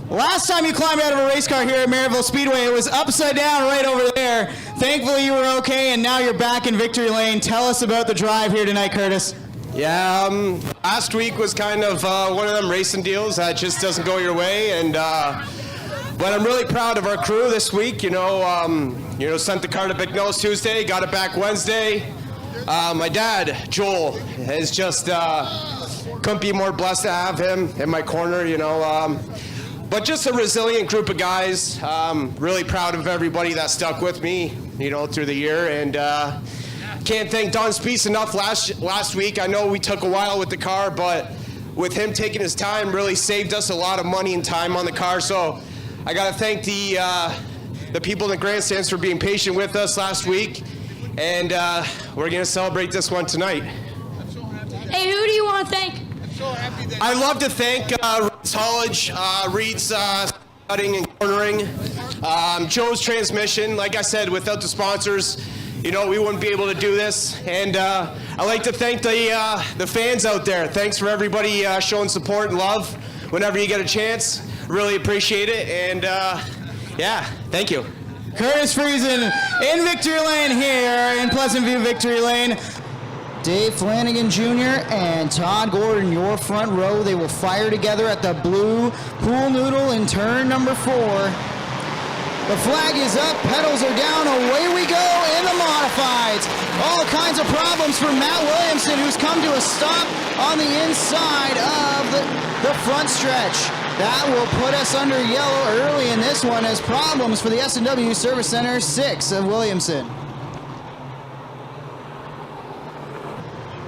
last time you climbed out of a race car here at Merrittville Speedway, it was upside down right over there. Thankfully you were okay, and now you're back in victory lane. Tell us about the drive here tonight, Curtis. Yeah, last week was kind of one of them racing deals that just doesn't go your way, and but I'm really proud of our crew this week. Sent the car to Big Nose Tuesday, got it back Wednesday. My dad, Joel, is just couldn't be more blessed to have him in my corner. But just a resilient group of guys. Really proud of everybody that stuck with me, through the year, and can't thank Don Speece enough last week. I know we took a while with the car, but with him taking his time really saved us a lot of money and time on the car. So I got to thank the people in the grandstands for being patient with us last week, and we're going to celebrate this one tonight. Hey, who do you want to thank? I'd love to thank Reed's Haulage, Reed's cutting and cornering, Joe's Transmission. Like I said, without the sponsors, you know, we wouldn't be able to do this. And I'd like to thank the fans out there. Thanks for everybody showing support and love whenever you get a chance. Really appreciate it. And yeah, thank you. Curtis Friesen in Victory Lane here in Pleasant View Victory Lane. Dave Flanagan Jr. and Todd Gordon, your front row. They will fire together at the blue pool noodle in turn number 4. The flag is up, pedals are down, away we go in the modifieds. All kinds of problems for Matt Williamson, who's come to a stop on the inside of the front stretch. That will put us under yellow early in this one as problems for the S&W Service Center 6 of Williamson.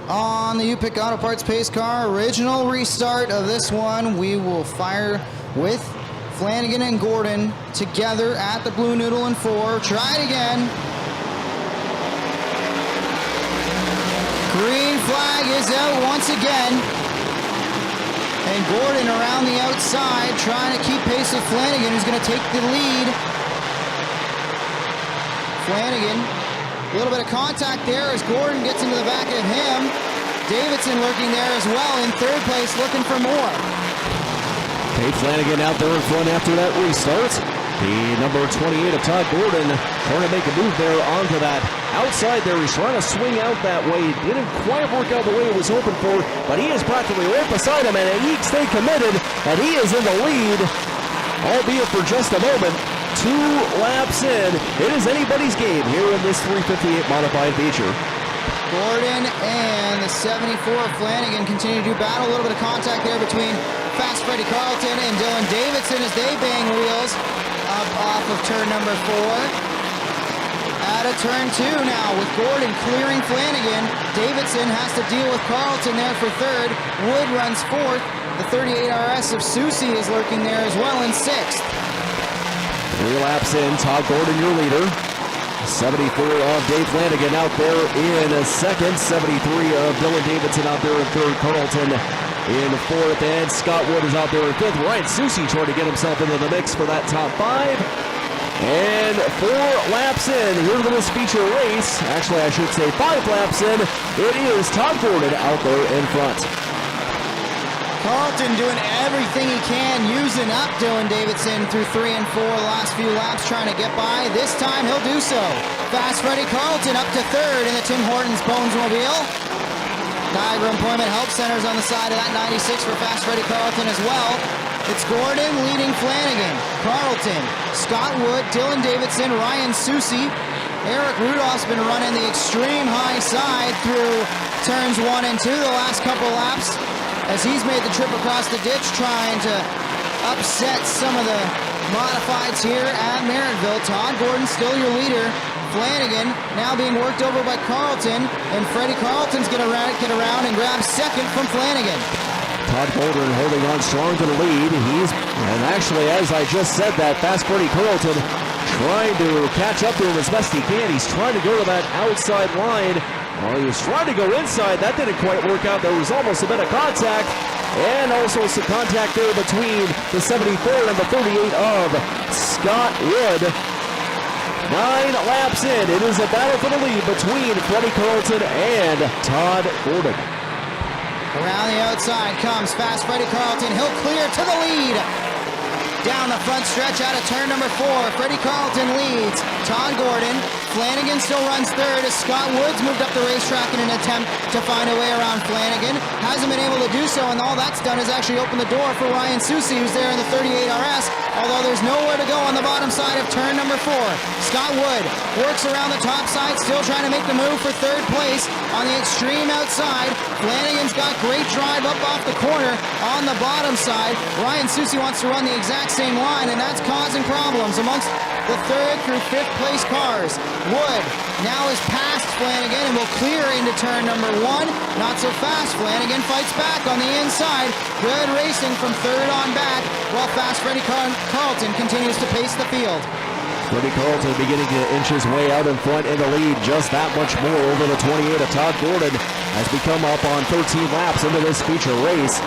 On the U-Pick Auto Parts pace car, original restart of this one. We will fire with Flanagan and Gordon together at the blue noodle in 4. Try it again. Green flag is out once again. And Gordon around the outside trying to keep pace with Flanagan, who's going to take the lead. Flanagan, a little bit of contact there as Gordon gets into the back of him. Davidson lurking there as well in 3rd place, looking for more. Dave Flanagan out there in front after that restart. The number 28 of Todd Gordon trying to make a move there onto that outside there. He's trying to swing out that way. Didn't quite work out the way it was hoping for, but he is practically right beside him, and he stayed committed, and he is in the lead, albeit for just a moment. 2 laps in. It is anybody's game here in this 358 modified feature. Gordon and the 74 Flanagan continue to do battle. A little bit of contact there between Fast Freddie Carlton and Dylan Davidson as they bang wheels up off of turn number 4. Out of turn 2 now with Gordon clearing Flanagan. Davidson has to deal with Carlton there for 3rd. Wood runs 4th. The 38 RS of Susie is lurking there as well in 6th. 3 laps in, Todd Gordon your leader. 74 of Dave Flanagan out there in 2nd. 73 of Dylan Davidson out there in 3rd. Carlton in 4th, and Scott Wood is out there in 5th. Ryan Susie trying to get himself into the mix for that top 5. And 4 laps in here to this feature race. Actually, I should say 5 laps in. It is Todd Gordon out there in front. Carlton doing everything he can, using up Dylan Davidson through 3 and 4 the last few laps, trying to get by. This time he'll do so. Fast Freddie Carlton up to 3rd in the Tim Hortons Bonesmobile. Niagara Employment Help Center's on the side of that 96 for Fast Freddie Carlton as well. It's Gordon leading Flanagan, Carlton, Scott Wood, Dylan Davidson, Ryan Susie. Eric Rudolph's been running the extreme high side through turns 1 and 2 the last couple laps, as he's made the trip across the ditch trying to upset some of the modifieds here at Merrittville. Todd Gordon still your leader. Flanagan now being worked over by Carlton, and Freddie Carlton's going to get around and grab 2nd from Flanagan. Todd Gordon holding on strong to the lead. And actually, as I just said that, Fast Freddie Carlton trying to catch up to him as best he can. He's trying to go to that outside line. Well, he was trying to go inside. That didn't quite work out. There was almost a bit of contact. And also some contact there between the 74 and the 38 of Scott Wood. 9 laps in. It is a battle for the lead between Freddie Carlton and Todd Gordon. Around the outside comes Fast Freddie Carlton. He'll clear to the lead. Down the front stretch out of turn number 4. Freddie Carlton leads. Todd Gordon. Flanagan still runs 3rd as Scott Woods moved up the racetrack in an attempt to find a way around Flanagan. Hasn't been able to do so, and all that's done is actually open the door for Ryan Susie, who's there in the 38 RS, although there's nowhere to go on the bottom side of turn number 4. Scott Wood works around the top side, still trying to make the move for 3rd place on the extreme outside. Flanagan's got great drive up off the corner on the bottom side. Ryan Susie wants to run the exact same line, and that's causing problems amongst the third through fifth place cars. Wood now is past Flanagan and will clear into turn number 1. Not so fast. Flanagan fights back on the inside. Good racing from third on back, while fast Freddie Carlton continues to pace the field. Freddie Carlton beginning to inch his way out in front in the lead, just that much more over the 28 of Todd Gordon has become up on 13 laps into this feature race.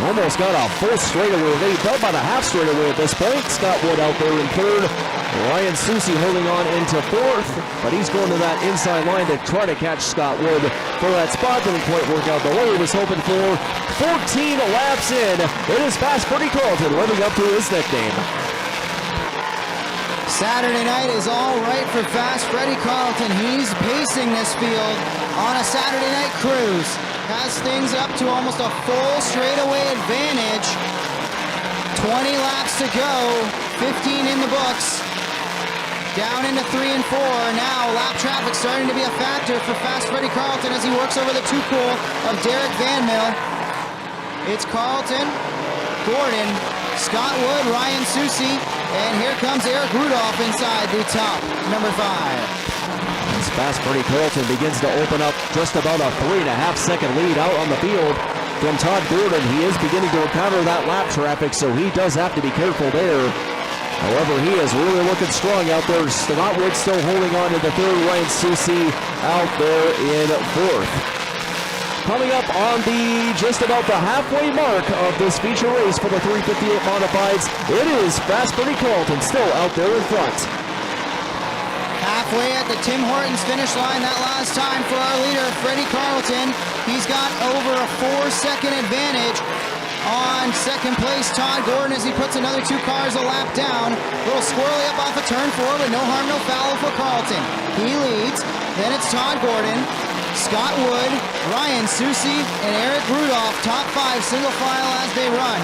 Almost got a full straightaway lead, done by the half straightaway at this point. Scott Wood out there in third. Ryan Susie holding on into fourth, but he's going to that inside line to try to catch Scott Wood for that spot. Didn't quite work out the way he was hoping for. 14 laps in, it is fast Freddie Carlton living up to his nickname. Saturday night is all right for fast Freddie Carlton. He's pacing this field on a Saturday night cruise. Has things up to almost a full straightaway advantage. 20 laps to go, 15 in the books. Down into 3 and 4. Now lap traffic starting to be a factor for fast Freddie Carlton as he works over the too cool of Derek Van Mill. It's Carlton, Gordon, Scott Wood, Ryan Susie, and here comes Eric Rudolph inside the top, number 5. As fast Freddie Carlton begins to open up just about a 3.5 second lead out on the field from Todd Gordon. He is beginning to encounter that lap traffic, so he does have to be careful there. However, he is really looking strong out there. Scott Wood still holding on to the third. Ryan Susie out there in fourth. Coming up on the just about the halfway mark of this feature race for the 358 Modifieds, it is fast Freddie Carlton still out there in front. Halfway at the Tim Hortons finish line that last time for our leader, Freddie Carlton. He's got over a 4-second advantage on second place Todd Gordon as he puts another 2 cars a lap down. A little squirrely up off of turn 4, but no harm, no foul for Carlton. He leads. Then it's Todd Gordon, Scott Wood, Ryan Susie, and Eric Rudolph, top 5 single file as they run.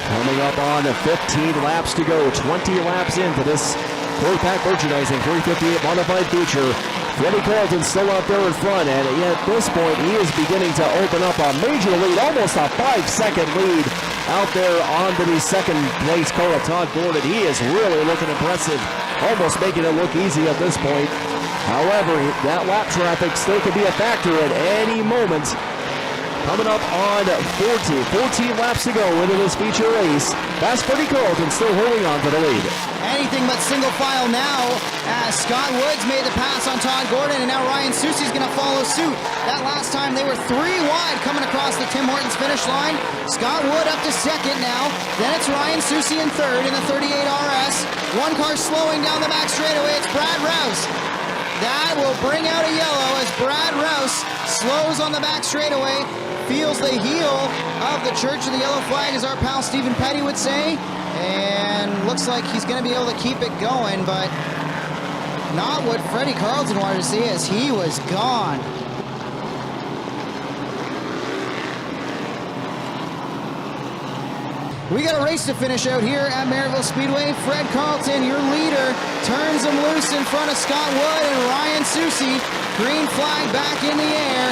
Coming up on 15 laps to go, 20 laps into this Toy Pack Merchandising 358 Modified feature. Freddie Carlton still out there in front, and at this point he is beginning to open up a major lead, almost a 5-second lead out there onto the second place car of Todd Gordon. He is really looking impressive, almost making it look easy at this point. However, that lap traffic still could be a factor at any moment. Coming up on 14 laps to go into this feature race. Fast Freddie Carlton still holding on to the lead. Anything but single file now as Scott Woods made the pass on Todd Gordon, and now Ryan Susie's going to follow suit. That last time they were 3 wide coming across the Tim Hortons finish line. Scott Wood up to second now. Then it's Ryan Susie in third in the 38 RS. 1 car slowing down the back straightaway. It's Brad Rouse. That will bring out a yellow as Brad Rouse slows on the back straightaway. Feels the heel of the Church of the Yellow Flag, as our pal Stephen Petty would say. And looks like he's going to be able to keep it going, but not what Freddie Carlton wanted to see as he was gone. We got a race to finish out here at Merrittville Speedway. Fred Carlton, your leader, turns him loose in front of Scott Wood and Ryan Susie. Green flag back in the air.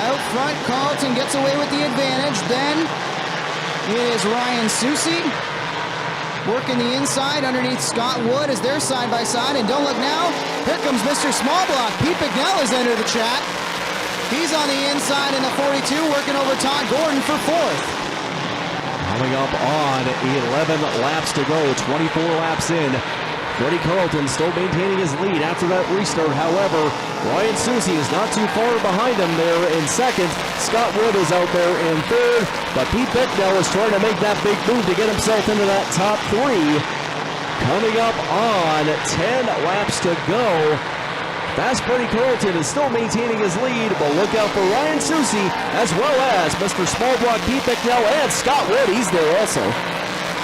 Out front, Carlton gets away with the advantage. Then it is Ryan Susie working the inside underneath Scott Wood as they're side by side. And don't look now, here comes Mr. Smallblock. Pete Bignell has entered the chat. He's on the inside in the 42, working over Todd Gordon for 4th. Coming up on 11 laps to go, 24 laps in. Freddie Carlton still maintaining his lead after that restart. However, Ryan Susie is not too far behind him there in second. Scott Wood is out there in third, but Pete Bicknell is trying to make that big move to get himself into that top 3. Coming up on 10 laps to go. Fast Freddie Carlton is still maintaining his lead, but look out for Ryan Susie as well as Mr. Smallblock, Pete Bicknell, and Scott Wood. He's there also.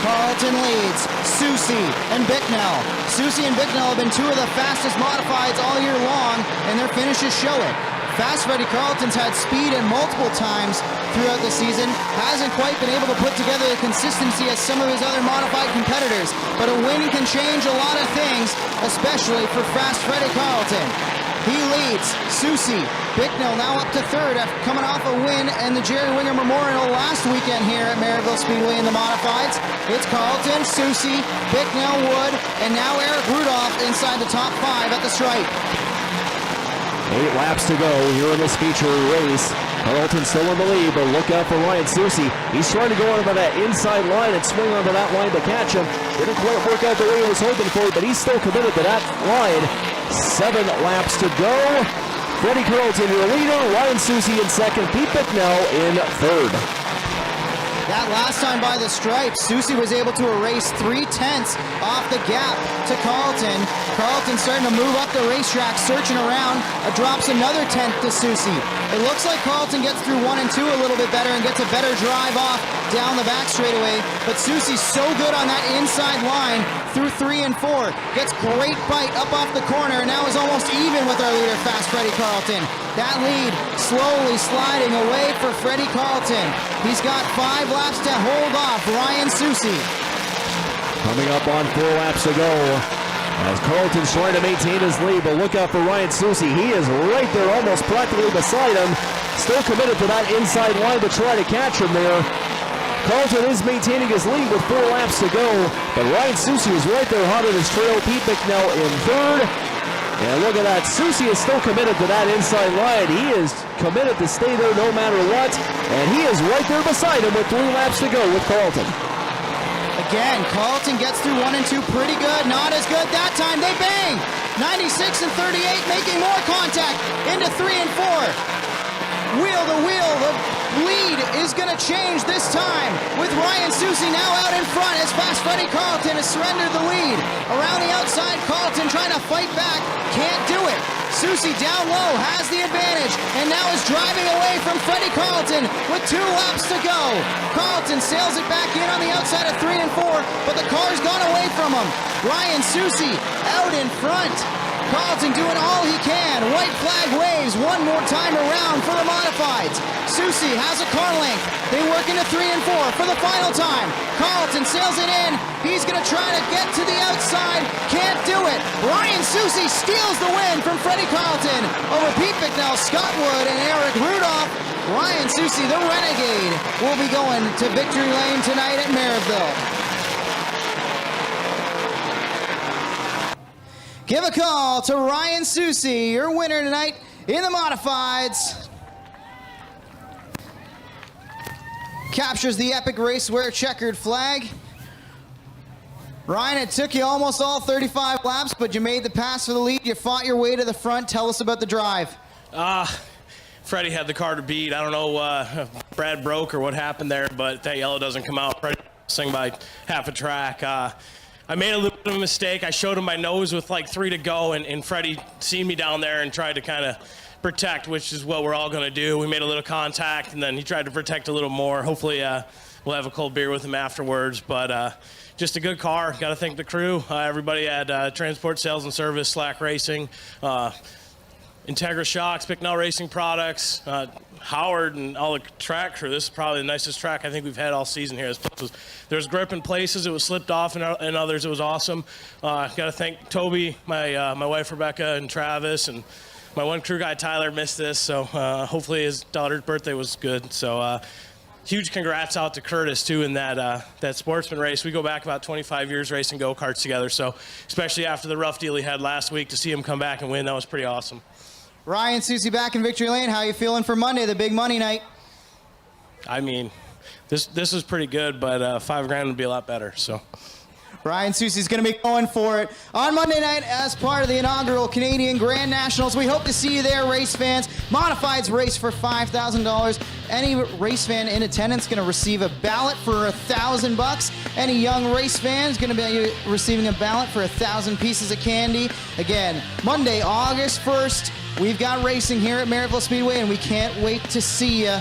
Carlton leads Susie and Bicknell. Susie and Bicknell have been 2 of the fastest modifieds all year long, and their finishes show it. Fast Freddie Carlton's had speed at multiple times throughout the season, hasn't quite been able to put together the consistency as some of his other modified competitors, but a win can change a lot of things, especially for Fast Freddie Carlton. He leads. Susie Bicknell now up to third after coming off a win and the Jerry Winger Memorial last weekend here at Merrittville Speedway in the Modifieds. It's Carlton, Susie, Bicknell, Wood, and now Eric Rudolph inside the top 5 at the stripe. 8 laps to go here in this feature race. Carlton still in the lead, but look out for Ryan Susie. He's trying to go onto that inside line and swing onto that line to catch him. Didn't quite work out the way he was hoping for, but he's still committed to that line. 7 laps to go. Freddie Carlton, your leader. Ryan Susie in second. Pete Bicknell in third. That last time by the stripe, Susie was able to erase 3/10 off the gap to Carlton. Carlton starting to move up the racetrack, searching around, drops another 10th to Susie. It looks like Carlton gets through 1 and 2 a little bit better and gets a better drive off down the back straightaway, but Susie's so good on that inside line through 3 and 4. Gets great bite up off the corner and now is almost even with our leader, Fast Freddie Carlton. That lead slowly sliding away for Freddie Carlton. He's got 5 laps to hold off Ryan Susie. Coming up on 4 laps to go as Carlton's trying to maintain his lead, but look out for Ryan Susie. He is right there, almost practically beside him. Still committed to that inside line to try to catch him there. Carlton is maintaining his lead with 4 laps to go, but Ryan Susie is right there hot on his trail. Pete Bicknell in third. And look at that, Susie is still committed to that inside line. He is committed to stay there no matter what, and he is right there beside him with 3 laps to go with Carlton. Again, Carlton gets through 1 and 2 pretty good. Not as good that time. They bang! 96 and 38, making more contact into 3 and 4. Wheel to wheel, the lead is going to change this time with Ryan Susie now out in front as Fast Freddie Carlton has surrendered the lead. Around the outside, Carlton trying to fight back, can't do it. Susie down low has the advantage and now is driving away from Freddie Carlton with 2 laps to go. Carlton sails it back in on the outside of 3 and 4, but the car's gone away from him. Ryan Susie out in front. Carlton doing all he can. White flag waves one more time around for the Modifieds. Susie has a car length. They work into 3 and 4 for the final time. Carlton sails it in. He's going to try to get to the outside. Can't do it. Ryan Susie steals the win from Freddie Carlton over Pete Bicknell, Scott Wood, and Eric Rudolph. Ryan Susie, the Renegade, will be going to victory lane tonight at Merrittville. Give a call to Ryan Susie, your winner tonight in the Modifieds. Captures the epic race wear checkered flag. Ryan, it took you almost all 35 laps, but you made the pass for the lead. You fought your way to the front. Tell us about the drive. Freddie had the car to beat. I don't know if Brad broke or what happened there, but that yellow doesn't come out. Freddie sang by half a track. I made a little bit of a mistake. I showed him my nose with like 3 to go, and Freddie seen me down there and tried to kind of protect, which is what we're all going to do. We made a little contact, and then he tried to protect a little more. Hopefully we'll have a cold beer with him afterwards, but just a good car. Got to thank the crew, everybody at Transport Sales and Service, Slack Racing, Integra Shocks, Bicknell Racing Products, Howard, and all the track crew. This is probably the nicest track I think we've had all season here. There's grip in places. It was slipped off, and others it was awesome. Got to thank Toby, my wife Rebecca, and Travis, and my one crew guy Tyler missed this, so hopefully his daughter's birthday was good. So huge congrats out to Curtis too in that Sportsman race. We go back about 25 years racing go-karts together, so especially after the rough deal he had last week, to see him come back and win, that was pretty awesome. Ryan Susie back in victory lane. How are you feeling for Monday, the big money night? I mean, this is pretty good, but $5,000 would be a lot better. So Ryan Susie's going to be going for it on Monday night as part of the inaugural Canadian Grand Nationals. We hope to see you there, race fans. Modifieds race for $5,000. Any race fan in attendance going to receive a ballot for $1,000. Any young race fan is going to be receiving a ballot for 1,000 pieces of candy. Again, Monday, August 1st, we've got racing here at Merrittville Speedway, and we can't wait to see you.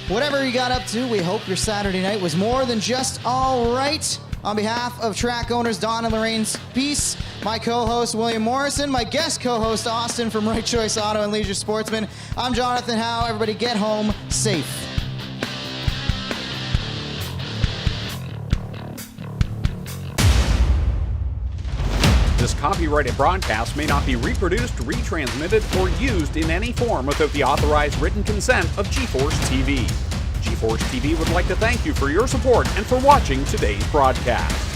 Whatever you got up to, we hope your Saturday night was more than just all right. On behalf of track owners Don and Lorraine Peace, my co-host William Morrison, my guest co-host Austin from Right Choice Auto and Leisure Sportsman, I'm Jonathan Howe. Everybody get home safe. copyrighted broadcast may not be reproduced, retransmitted, or used in any form without the authorized written consent of GForceTV. GForceTV would like to thank you for your support and for watching today's broadcast.